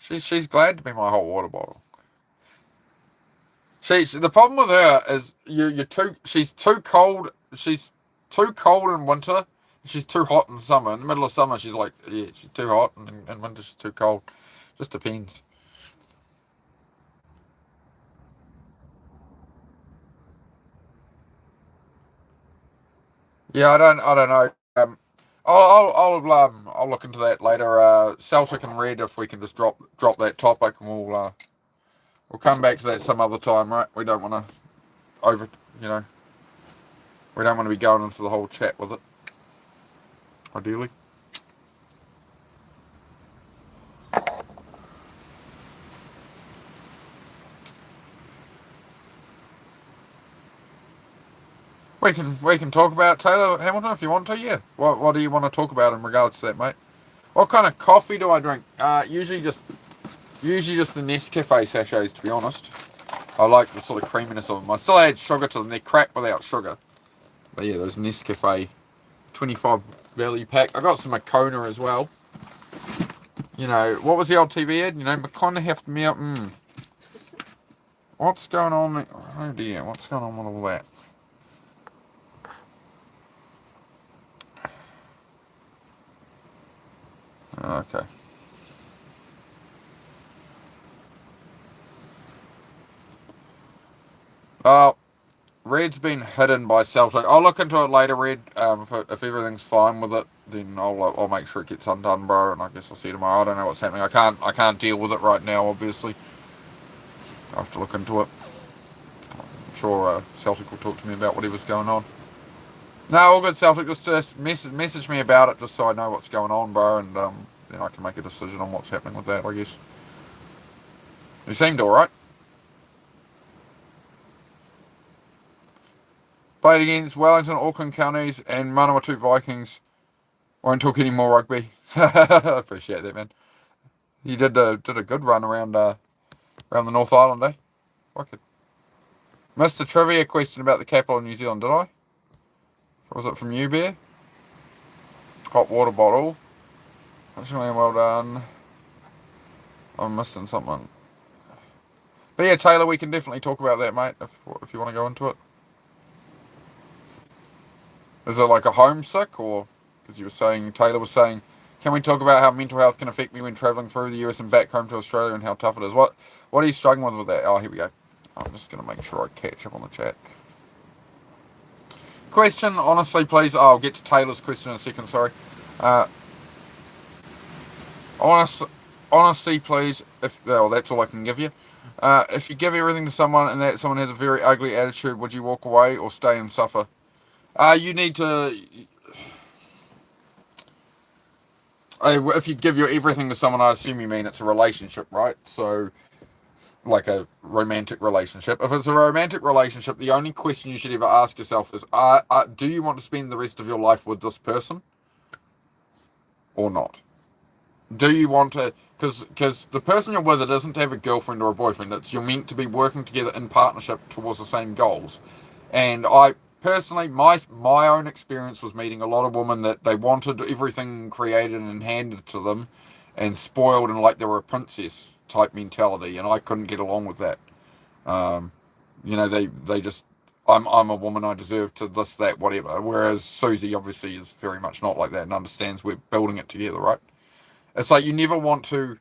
She's glad to be my hot water bottle. The problem with her is she's too cold. She's too cold in winter. She's too hot in summer. In the middle of summer, she's like, yeah, she's too hot, and in winter she's too cold. Just depends. Yeah, I don't know. I'll look into that later. Celtic and Red, if we can just drop that topic, and we'll come back to that some other time, right? We don't want to we don't want to be going into the whole chat with it. Ideally. We can talk about Taylor Hamilton if you want to, yeah. What do you want to talk about in regards to that, mate? What kind of coffee do I drink? Usually just the Nescafe sachets, to be honest. I like the sort of creaminess of them. I still add sugar to them. They're crap without sugar. But yeah, those Nescafe 25 value pack. I got some Moccona as well. You know, what was the old TV ad? You know, McConaughey have me up. What's going on? Oh dear, what's going on with all that? Okay. Oh, Red's been hidden by Celtic. I'll look into it later, Red. If everything's fine with it, then I'll make sure it gets undone, bro. And I guess I'll see you tomorrow. I don't know what's happening. I can't deal with it right now. Obviously, I have to look into it. I'm sure Celtic will talk to me about whatever's going on. No, all good, Celtic. Just message me about it, just so I know what's going on, bro, and then I can make a decision on what's happening with that. I guess. You seemed all right. Played against Wellington, Auckland Counties, and Manawatu Vikings. Won't talk any more rugby. I appreciate that, man. You did a good run around the North Island, eh? Wicked. Missed a trivia question about the capital of New Zealand, did I? Or was it from you, Bear? Hot water bottle. Actually, well done. I'm missing something. But yeah, Taylor, we can definitely talk about that, mate, if you want to go into it. Is it like a homesick, or because Taylor was saying, can we talk about how mental health can affect me when travelling through the US and back home to Australia and how tough it is? What are you struggling with that? Oh, here we go. I'm just going to make sure I catch up on the chat. Question, honestly, please. Oh, I'll get to Taylor's question in a second, sorry. Honesty, please. That's all I can give you. If you give everything to someone and that someone has a very ugly attitude, would you walk away or stay and suffer? You need to. If you give your everything to someone, I assume you mean it's a relationship, right? So, like a romantic relationship. If it's a romantic relationship, the only question you should ever ask yourself is, do you want to spend the rest of your life with this person or not? Do you want to? Because the person you're with, it isn't to have a girlfriend or a boyfriend. It's you're meant to be working together in partnership towards the same goals. And I personally, my own experience was meeting a lot of women that they wanted everything created and handed to them, and spoiled and like they were a princess type mentality, and I couldn't get along with that. They just, I'm a woman, I deserve to this, that, whatever. Whereas Susie obviously is very much not like that and understands we're building it together, right? It's like you never want to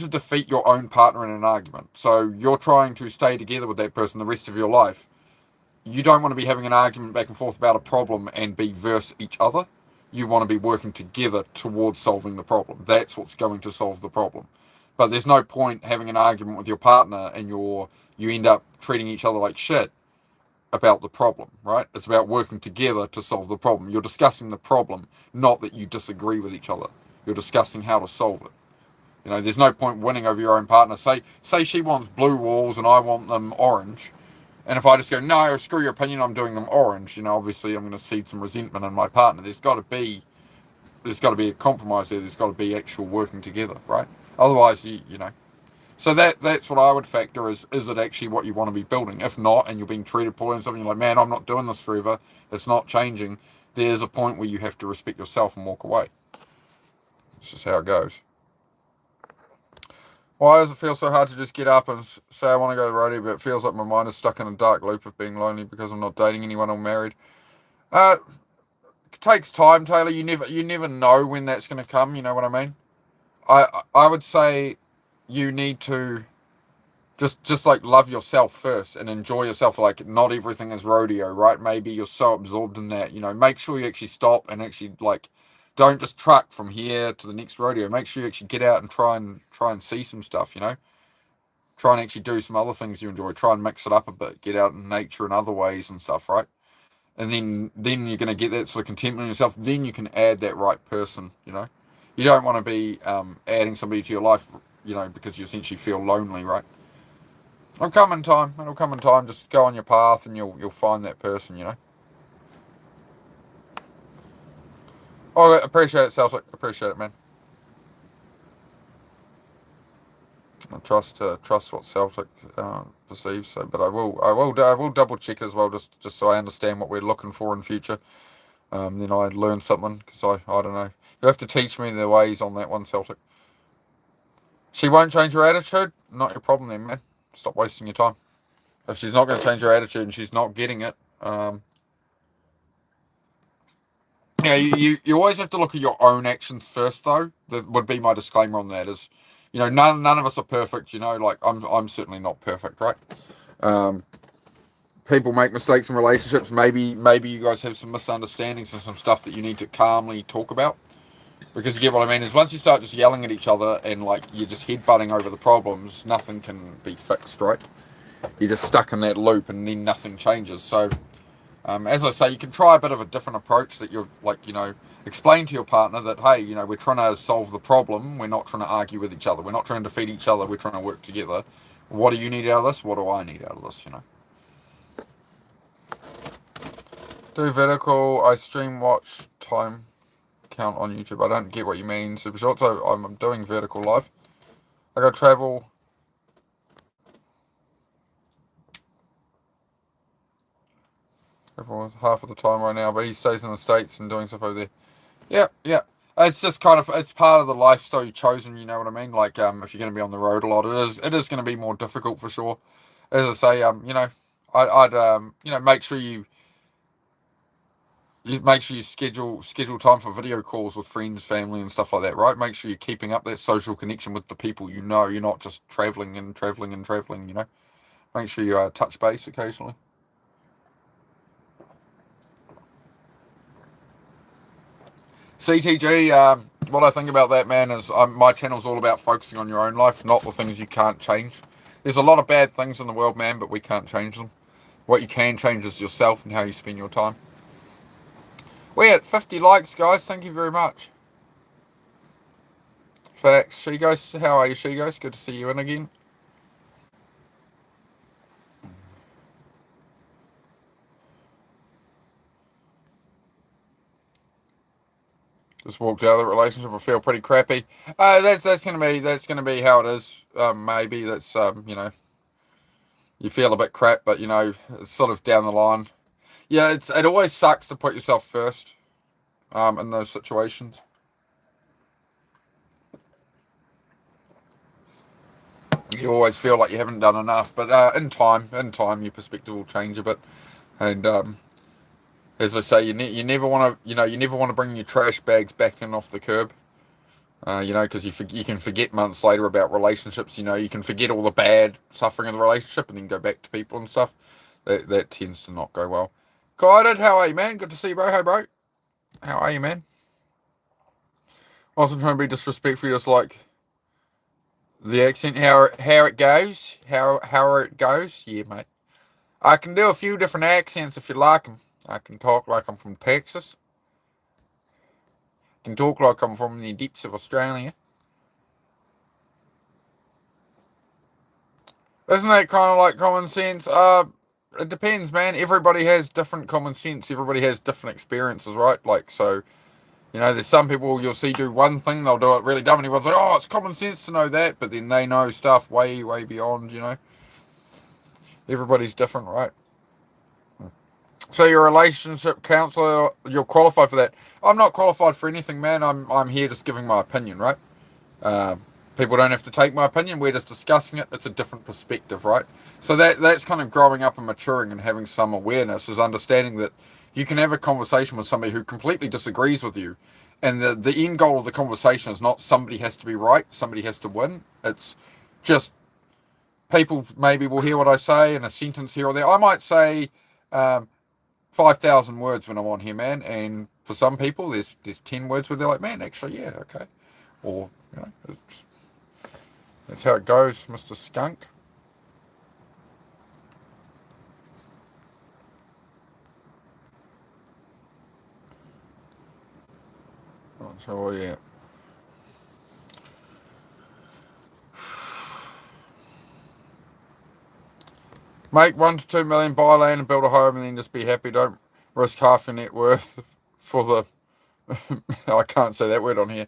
defeat your own partner in an argument. So you're trying to stay together with that person the rest of your life. You don't want to be having an argument back and forth about a problem and be versus each other. You want to be working together towards solving the problem. That's what's going to solve the problem. But there's no point having an argument with your partner and you end up treating each other like shit about the problem, right? It's about working together to solve the problem. You're discussing the problem, not that you disagree with each other. You're discussing how to solve it. There's no point winning over your own partner. Say she wants blue walls and I want them orange. And if I just go, no, screw your opinion, I'm doing them orange, obviously I'm going to seed some resentment in my partner. There's got to be a compromise there. There's got to be actual working together, right? Otherwise, you know. So that's what I would factor is it actually what you want to be building? If not, and you're being treated poorly and something, you're like, man, I'm not doing this forever. It's not changing. There's a point where you have to respect yourself and walk away. It's just how it goes. Why does it feel so hard to just get up and say I want to go to the rodeo, but it feels like my mind is stuck in a dark loop of being lonely because I'm not dating anyone or married? It takes time, Taylor. You never know when that's going to come. You know what I mean? I would say you need to just like love yourself first and enjoy yourself. Like not everything is rodeo, right? Maybe you're so absorbed in that. Make sure you actually stop and actually like. Don't just truck from here to the next rodeo. Make sure you actually get out and try and see some stuff, Try and actually do some other things you enjoy. Try and mix it up a bit. Get out in nature in other ways and stuff, right? And then you're going to get that sort of contentment in yourself. Then you can add that right person, You don't want to be adding somebody to your life, because you essentially feel lonely, right? It'll come in time. Just go on your path and you'll find that person, Oh, I appreciate it, Celtic. Appreciate it, man. I trust what Celtic perceives. So, but I will double check as well, just so I understand what we're looking for in future. Then I learn something because I don't know. You have to teach me the ways on that one, Celtic. She won't change her attitude. Not your problem, then, man. Stop wasting your time. If she's not going to change her attitude and she's not getting it, yeah, you always have to look at your own actions first, though. That would be my disclaimer on that. Is, none of us are perfect. Like I'm certainly not perfect, right? Um, People make mistakes in relationships. Maybe you guys have some misunderstandings and some stuff that you need to calmly talk about. Because you get what I mean, is once you start just yelling at each other and like you're just headbutting over the problems, nothing can be fixed, right? You're just stuck in that loop and then nothing changes. So, as I say, you can try a bit of a different approach that you're like, explain to your partner that, hey, we're trying to solve the problem. We're not trying to argue with each other. We're not trying to defeat each other. We're trying to work together. What do you need out of this? What do I need out of this, Do vertical, I stream watch time count on YouTube. I don't get what you mean, Super Short. So I'm doing vertical live. I got travel. Everyone's half of the time right now, but he stays in the States and doing stuff over there. Yeah, yeah. It's just it's part of the lifestyle you've chosen. You know what I mean? Like, if you're going to be on the road a lot, it is going to be more difficult for sure. As I say, I'd make sure you make sure you schedule time for video calls with friends, family, and stuff like that, right? Make sure you're keeping up that social connection with the people you know. You're not just traveling and traveling and traveling. Make sure you touch base occasionally. CTG, what I think about that, man, is my channel's all about focusing on your own life, not the things you can't change. There's a lot of bad things in the world, man, but we can't change them. What you can change is yourself and how you spend your time. We're at 50 likes, guys. Thank you very much. Facts. She-Ghost, how are you, She-Ghost? Good to see you in again. Just walked out of the relationship. I feel pretty crappy. That's gonna be how it is. Maybe that's you feel a bit crap, but it's sort of down the line. Yeah, it always sucks to put yourself first. In those situations. You always feel like you haven't done enough, but in time, your perspective will change a bit. And as I say, you never want to, you never want to bring your trash bags back in off the curb. Because you can forget months later about relationships. You can forget all the bad suffering of the relationship and then go back to people and stuff. That tends to not go well. Guided, how are you, man? Good to see you, bro. Hey, bro. How are you, man? I wasn't trying to be disrespectful, just like the accent, how it goes, how it goes. Yeah, mate. I can do a few different accents if you like them. I can talk like I'm from Texas. I can talk like I'm from the depths of Australia. Isn't that kind of like common sense? It depends, man. Everybody has different common sense. Everybody has different experiences, right? Like, so, there's some people you'll see do one thing, they'll do it really dumb, and everyone's like, oh, it's common sense to know that, but then they know stuff way, way beyond, Everybody's different, right? So you're a relationship counselor, you're qualified for that. I'm not qualified for anything, man. I'm here just giving my opinion, right? People don't have to take my opinion. We're just discussing it. It's a different perspective, right? So that's kind of growing up and maturing and having some awareness, is understanding that you can have a conversation with somebody who completely disagrees with you, and the end goal of the conversation is not somebody has to be right, somebody has to win. It's just people maybe will hear what I say in a sentence here or there. I might say 5,000 words when I'm on here, man, and for some people there's 10 words where they're like, man, actually, yeah, okay. Or, that's how it goes, Mr. Skunk. So, yeah. Make 1 to 2 million, buy land and build a home, and then just be happy. Don't risk half your net worth for the... I can't say that word on here.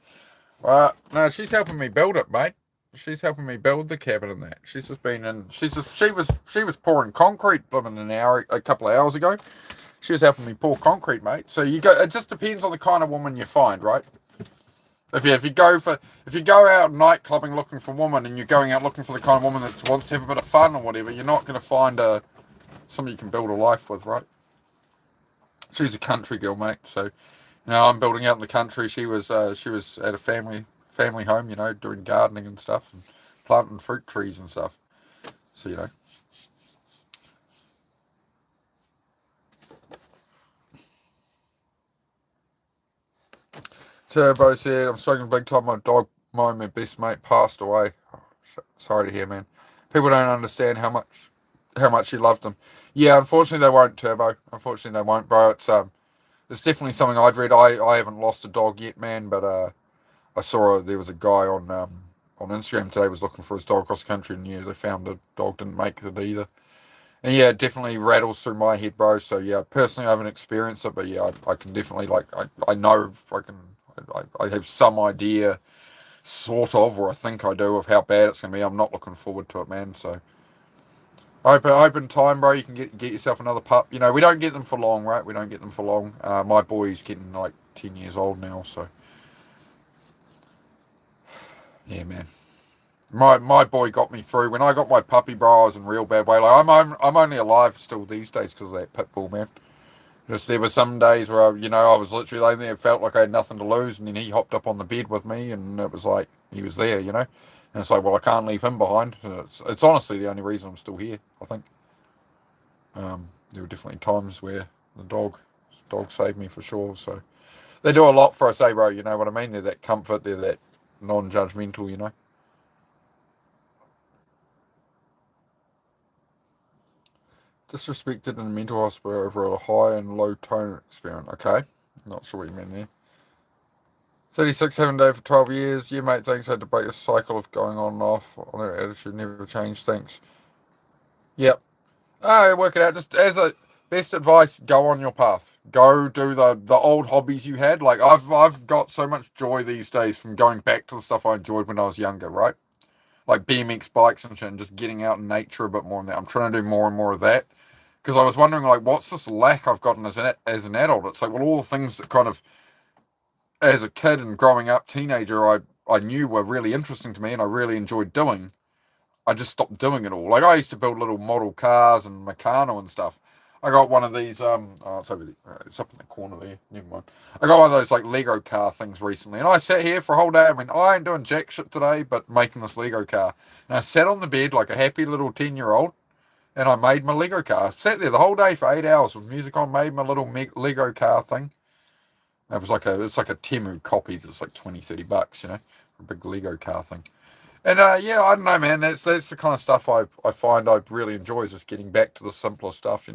No, she's helping me build it, mate. she's helping me build the cabin and that. She's just been in. She was pouring concrete blooming an hour a couple of hours ago. She was helping me pour concrete, mate. So you go. It just depends on the kind of woman you find, right? If you go out night clubbing looking for a woman and you're going out looking for the kind of woman that wants to have a bit of fun or whatever, you're not going to find somebody you can build a life with, right? She's a country girl, mate. So, I'm building out in the country. She was at a family home, doing gardening and stuff and planting fruit trees and stuff. So. Turbo said, I'm struggling big time. My best mate passed away. Oh, sorry to hear, man. People don't understand how much you loved them. Yeah, unfortunately they won't, Turbo. Unfortunately they won't, bro. It's definitely something I'd read. I haven't lost a dog yet, man, but I saw there was a guy on Instagram today was looking for his dog across the country, and yeah, they found the dog didn't make it either. And yeah, it definitely rattles through my head, bro. So yeah, personally I haven't experienced it, but yeah, I can definitely I know I have some idea, sort of, or I think I do, of how bad it's gonna be. I'm not looking forward to it, man. So I hope in time, bro, you can get yourself another pup. We don't get them for long, right? We don't get them for long. My boy's getting like 10 years old now, so yeah, man. My boy got me through. When I got my puppy, bro, I was in real bad way. Like I'm only alive still these days because of that pit bull, man. Just there were some days where I was literally laying there, felt like I had nothing to lose, and then he hopped up on the bed with me, and it was like he was there. And it's like, well, I can't leave him behind. And it's honestly the only reason I'm still here. I think there were definitely times where the dog saved me for sure. So they do a lot for us, bro. You know what I mean? They're that comfort. They're that non-judgmental. Disrespected in a mental hospital over a high and low tone experiment. Okay, not sure what you mean there. 36 haven't dated for 12 years. You mate, thanks. I had to break the cycle of going on and off. On her attitude never changed. Thanks. Yep. Work it out. Just as a best advice, go on your path. Go do the old hobbies you had. Like I've got so much joy these days from going back to the stuff I enjoyed when I was younger, right? Like BMX bikes and shit, and just getting out in nature a bit more than that. I'm trying to do more and more of that. Because I was wondering, like, what's this lack I've gotten as an adult? It's like, well, all the things that kind of, as a kid and growing up, teenager, I knew were really interesting to me and I really enjoyed doing. I just stopped doing it all. Like, I used to build little model cars and Meccano and stuff. I got one of these, it's over there, it's up in the corner there, never mind. I got one of those, like, Lego car things recently, and I sat here for a whole day. I mean, I ain't doing jack shit today, but making this Lego car. And I sat on the bed like a happy little 10-year-old, and I made my Lego car. Sat there the whole day for 8 hours with music on, made my little Lego car thing. It's like a Temu copy that's like 20, $30, a big Lego car thing. And yeah, I don't know, man. That's the kind of stuff I find I really enjoy, is just getting back to the simpler stuff.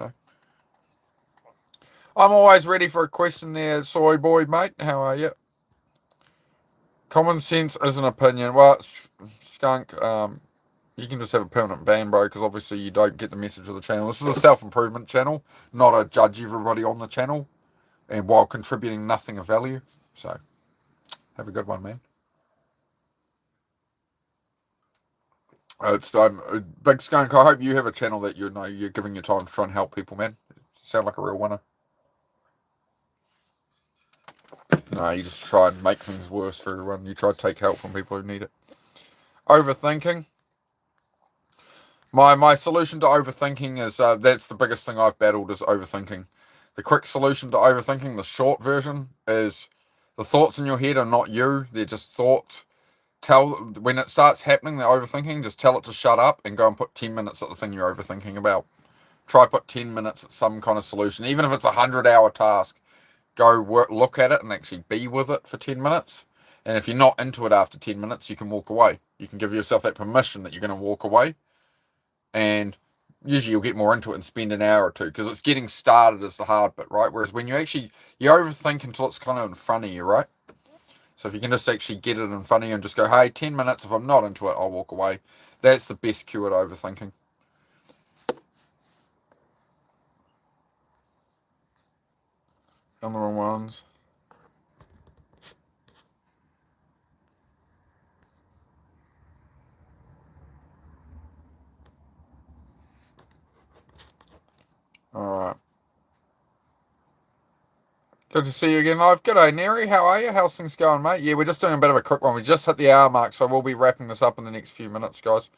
I'm always ready for a question there, soy boy, mate. How are you? Common sense is an opinion. Well, skunk, you can just have a permanent ban, bro, because obviously you don't get the message of the channel. This is a self-improvement channel, not a judge everybody on the channel, and while contributing nothing of value. So, have a good one, man. It's Big Skunk. I hope you have a channel that you're giving your time to try and help people, man. You sound like a real winner. No, you just try and make things worse for everyone. You try to take help from people who need it. Overthinking. My solution to overthinking is that's the biggest thing I've battled is overthinking. The quick solution to overthinking, the short version, is the thoughts in your head are not you. They're just thoughts. When it starts happening, the overthinking, just tell it to shut up and go and put 10 minutes at the thing you're overthinking about. Try put 10 minutes at some kind of solution, even if it's a 100-hour task. Go look at it and actually be with it for 10 minutes. And if you're not into it after 10 minutes, you can walk away. You can give yourself that permission that you're going to walk away. And usually you'll get more into it and spend an hour or two, because it's getting started is the hard bit, right? Whereas when you overthink until it's kind of in front of you, right? So if you can just actually get it in front of you and just go, hey, 10 minutes, if I'm not into it, I'll walk away. That's the best cure to overthinking. On the wrong ones. Alright. Good to see you again live. G'day, Neri. How are you? How's things going, mate? Yeah, we're just doing a bit of a quick one. We just hit the hour mark, so we'll be wrapping this up in the next few minutes, guys.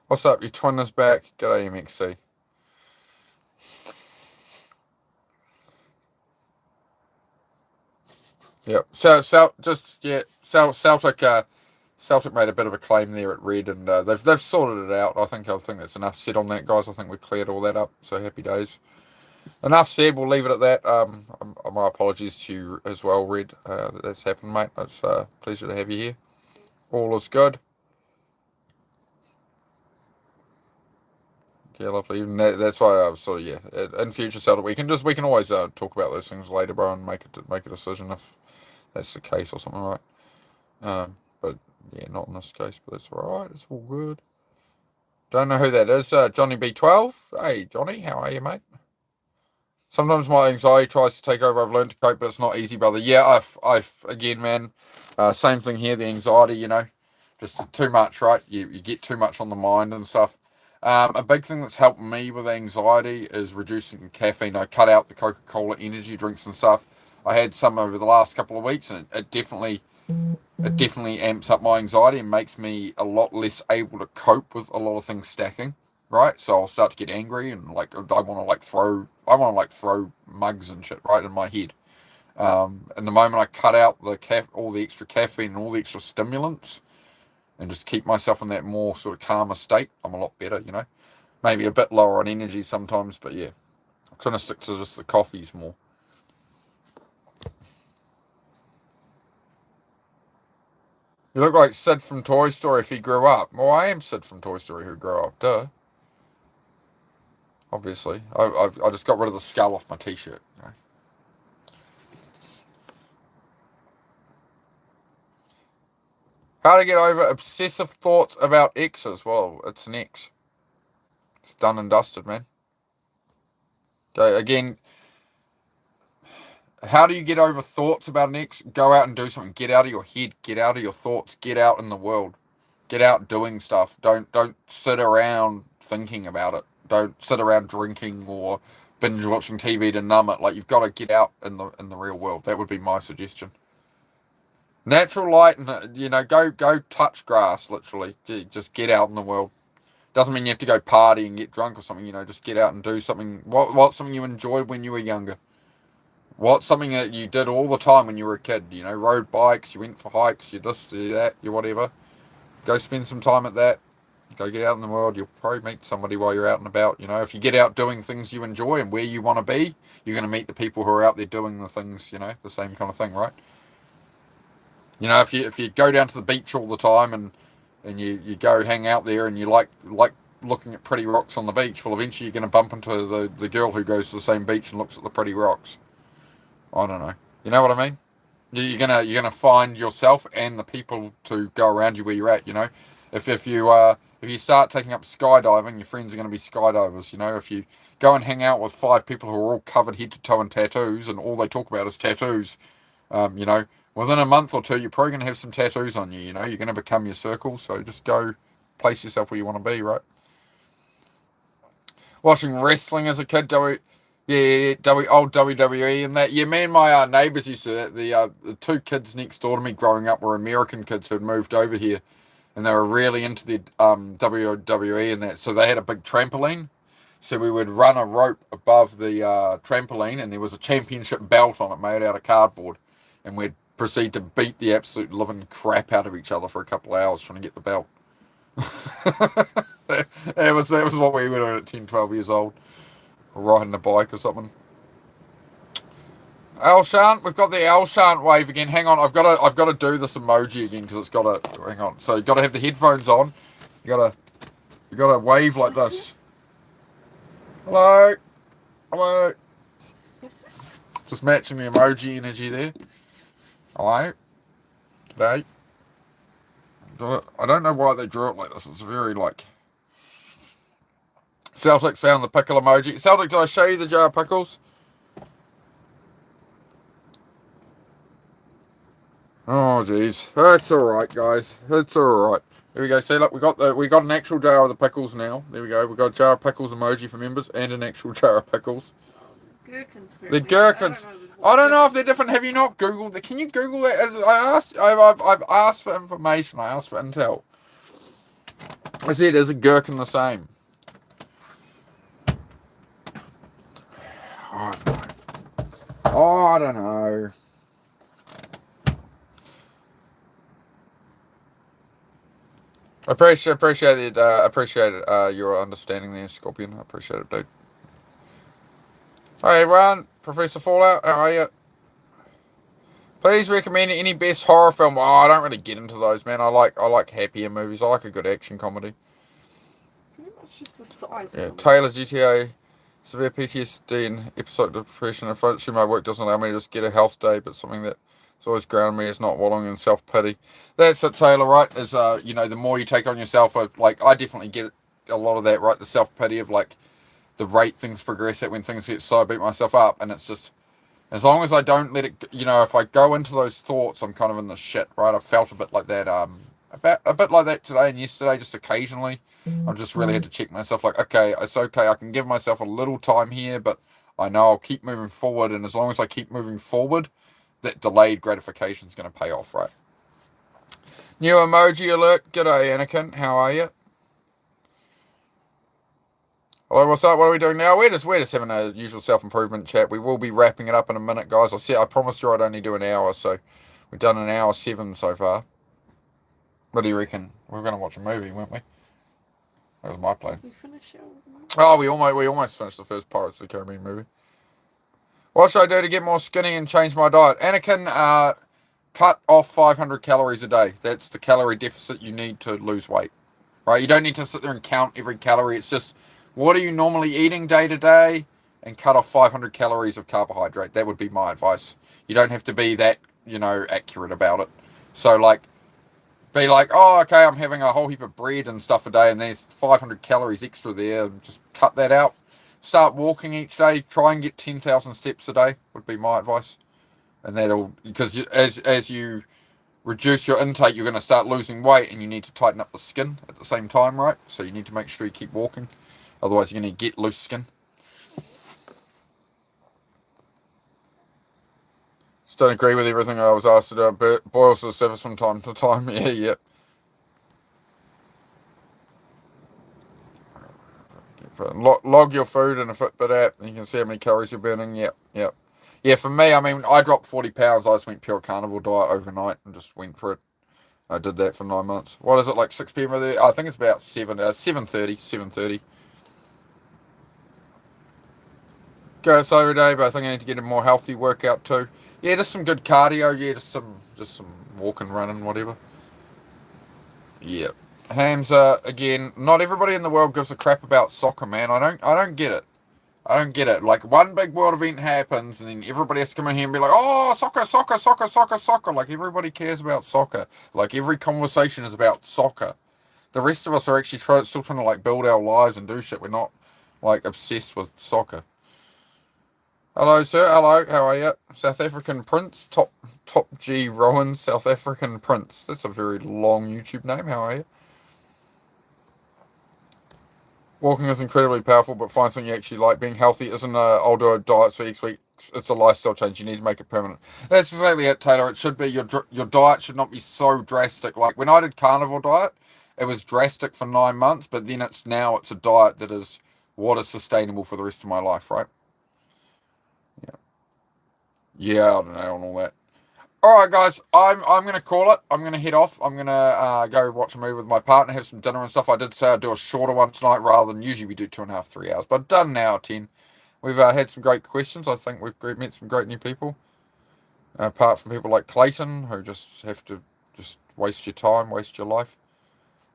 What's up? Your twin is back. G'day, MXC. Yep. Celtic made a bit of a claim there at Red, and they've sorted it out. I think that's enough said on that, guys. I think we cleared all that up. So happy days. Enough said. We'll leave it at that. My apologies to you as well, Red. That's happened, mate. It's a pleasure to have you here. All is good. Yeah, lovely. Even that's why I was sort of in future, Celtic, we can always talk about those things later, bro, and make a decision if that's the case or something, right? But yeah, not in this case. But that's all right. It's all good. Don't know who that is. Johnny B12. Hey, Johnny, how are you, mate? Sometimes my anxiety tries to take over. I've learned to cope, but it's not easy, brother. Yeah, I've again, man. Same thing here. The anxiety, just too much, right? You get too much on the mind and stuff. A big thing that's helped me with anxiety is reducing caffeine. I cut out the Coca-Cola energy drinks and stuff. I had some over the last couple of weeks, and it definitely amps up my anxiety and makes me a lot less able to cope with a lot of things stacking. Right, so I'll start to get angry and I want to throw mugs and shit right in my head. And the moment I cut out all the extra caffeine and all the extra stimulants, and just keep myself in that more sort of calmer state, I'm a lot better. Maybe a bit lower on energy sometimes, but yeah, I'm trying to stick to just the coffees more. You look like Sid from Toy Story if he grew up. Well, I am Sid from Toy Story who grew up, duh. Obviously, I just got rid of the skull off my t-shirt. How to get over obsessive thoughts about exes? Well, it's an ex. It's done and dusted, man. Okay, again, how do you get over thoughts about an ex? Go out and do something. Get out of your head. Get out of your thoughts. Get out in the world. Get out doing stuff. Don't sit around thinking about it. Don't sit around drinking or binge watching TV to numb it. Like, you've got to get out in the real world. That would be my suggestion. Natural light, and go touch grass. Literally, just get out in the world. Doesn't mean you have to go party and get drunk or something. Just get out and do something. What's something you enjoyed when you were younger? What's something that you did all the time when you were a kid? Rode bikes, you went for hikes, you this, you that, you whatever. Go spend some time at that. Go get out in the world. You'll probably meet somebody while you're out and about. If you get out doing things you enjoy and where you want to be, you're going to meet the people who are out there doing the things, the same kind of thing, right? If you go down to the beach all the time and you go hang out there and you like looking at pretty rocks on the beach, well, eventually you're going to bump into the girl who goes to the same beach and looks at the pretty rocks. I don't know. You know what I mean? You're gonna find yourself and the people to go around you where you're at. If you start taking up skydiving, your friends are going to be skydivers. If you go and hang out with 5 people who are all covered head to toe in tattoos and all they talk about is tattoos, within a month or 2, you're probably going to have some tattoos on you. You're going to become your circle. So just go place yourself where you want to be, right? Watching wrestling as a kid, old WWE and that. Yeah, me and my neighbours used to. The 2 kids next door to me growing up were American kids who had moved over here, and they were really into the WWE and that. So they had a big trampoline. So we would run a rope above the trampoline, and there was a championship belt on it made out of cardboard, and we'd proceed to beat the absolute living crap out of each other for a couple of hours trying to get the belt. that was what we were doing at 10, 12 years old. Riding a bike or something. Alshant, we've got the Alshant wave again. Hang on, I've got to do this emoji again because it's got to. Hang on. So you got to have the headphones on. You got to wave like this. Hello, hello. Just matching the emoji energy there. Hello, g'day. I don't know why they drew it like this. It's very like. Celtic's found the pickle emoji. Celtic, did I show you the jar of pickles? Oh, jeez. It's alright, guys. It's alright. There we go. See, look, we got an actual jar of the pickles now. There we go. We got a jar of pickles emoji for members and an actual jar of pickles. Gherkins. The gherkins. I don't know if they're different. Have you not Googled that? Can you Google that? I've asked for information. I asked for intel. I said, is a gherkin the same? Oh, I don't know. Appreciate it. Appreciate it. Your understanding there, Scorpion. I appreciate it, dude. Hey everyone, Professor Fallout. How are you? Please recommend any best horror film. Oh, I don't really get into those, man. I like happier movies. I like a good action comedy. Pretty much just the size. Yeah, Taylor GTA. Severe PTSD and episodic depression. Unfortunately, my work doesn't allow me to just get a health day, but something that has always grounded me is not wallowing in self-pity. That's it, Taylor, right? Is, the more you take on yourself, like, I definitely get a lot of that, right? The self-pity of, like, the rate things progress at when things get so I beat myself up, and it's just, as long as I don't let it, if I go into those thoughts, I'm kind of in the shit, right? I felt a bit like that, a bit like that today and yesterday, just occasionally. I just really had to check myself, like, okay, it's okay, I can give myself a little time here, but I know I'll keep moving forward, and as long as I keep moving forward, that delayed gratification is going to pay off, right? New emoji alert. G'day, Anakin. How are you? Hello, what's up? What are we doing now? We're just having a usual self-improvement chat. We will be wrapping it up in a minute, guys. I promised you I'd only do an hour, so we've done an hour 7 so far. What do you reckon? We were going to watch a movie, weren't we? That was my plan. We finished it. Oh, we almost finished the first Pirates of the Caribbean movie. What should I do to get more skinny and change my diet? Anakin, cut off 500 calories a day. That's the calorie deficit you need to lose weight. Right? You don't need to sit there and count every calorie. It's just, what are you normally eating day to day? And cut off 500 calories of carbohydrate. That would be my advice. You don't have to be that, accurate about it. So, like, be like, oh, okay, I'm having a whole heap of bread and stuff a day, and there's 500 calories extra there. Just cut that out. Start walking each day. Try and get 10,000 steps a day, would be my advice. And that'll, because as you reduce your intake, you're going to start losing weight, and you need to tighten up the skin at the same time, right? So you need to make sure you keep walking. Otherwise, you're going to get loose skin. Just don't agree with everything I was asked to do. It boils to the surface from time to time. Yeah. Log your food in a Fitbit app, and you can see how many calories you're burning. Yep. Yeah, for me, I mean, I dropped 40 pounds. I just went pure carnivore diet overnight and just went for it. I did that for 9 months. What is it, like 6 p.m. there? I think it's about 7:30. Go outside every day, but I think I need to get a more healthy workout too. Yeah, just some good cardio. Yeah, just some walking, running, whatever. Yeah. Hamza, again, not everybody in the world gives a crap about soccer, man. I don't get it. I don't get it. Like, one big world event happens, and then everybody has to come in here and be like, oh, soccer. Like, everybody cares about soccer. Like, every conversation is about soccer. The rest of us are actually still trying to, like, build our lives and do shit. We're not, like, obsessed with soccer. Hello, sir. Hello. How are you? South African Prince. Top G Rowan. South African Prince. That's a very long YouTube name. How are you? Walking is incredibly powerful, but find something you actually like. Being healthy isn't I'll do a diet for X weeks. It's a lifestyle change. You need to make it permanent. That's exactly it, Taylor. It should be your diet should not be so drastic. Like, when I did carnivore diet, it was drastic for 9 months, but then it's a diet that is what is sustainable for the rest of my life, right? Yeah, I don't know, and all that. Alright, guys, I'm going to call it. I'm going to head off. I'm going to go watch a movie with my partner, have some dinner and stuff. I did say I'd do a shorter one tonight rather than usually we do 2.5, 3 hours. But I've done an hour 10. We've had some great questions. I think we've met some great new people. Apart from people like Clayton, who just have to just waste your time, waste your life.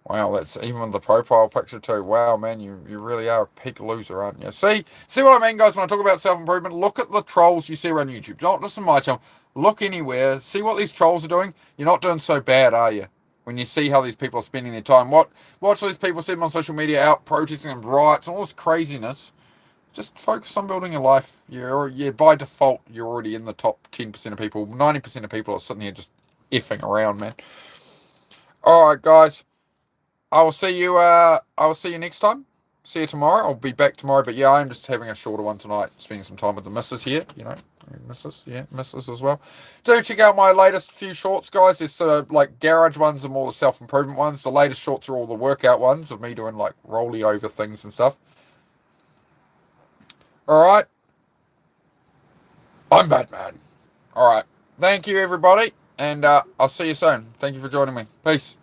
Wow, that's even the profile picture too. Wow, man, you really are a peak loser, aren't you? See what I mean, guys, when I talk about self-improvement? Look at the trolls you see around YouTube. Don't listen to my channel. Look anywhere. See what these trolls are doing. You're not doing so bad, are you? When you see how these people are spending their time. Watch all these people sitting on social media out protesting and riots and all this craziness. Just focus on building your life. By default, you're already in the top 10% of people. 90% of people are sitting here just effing around, man. Alright, guys. I will see you. I will see you next time. See you tomorrow. I'll be back tomorrow. But yeah, I'm just having a shorter one tonight. Spending some time with the missus here. You know, missus as well. Do check out my latest few shorts, guys. There's sort of like garage ones and more the self improvement ones. The latest shorts are all the workout ones of me doing like rolly over things and stuff. All right. I'm Batman. All right. Thank you, everybody. And I'll see you soon. Thank you for joining me. Peace.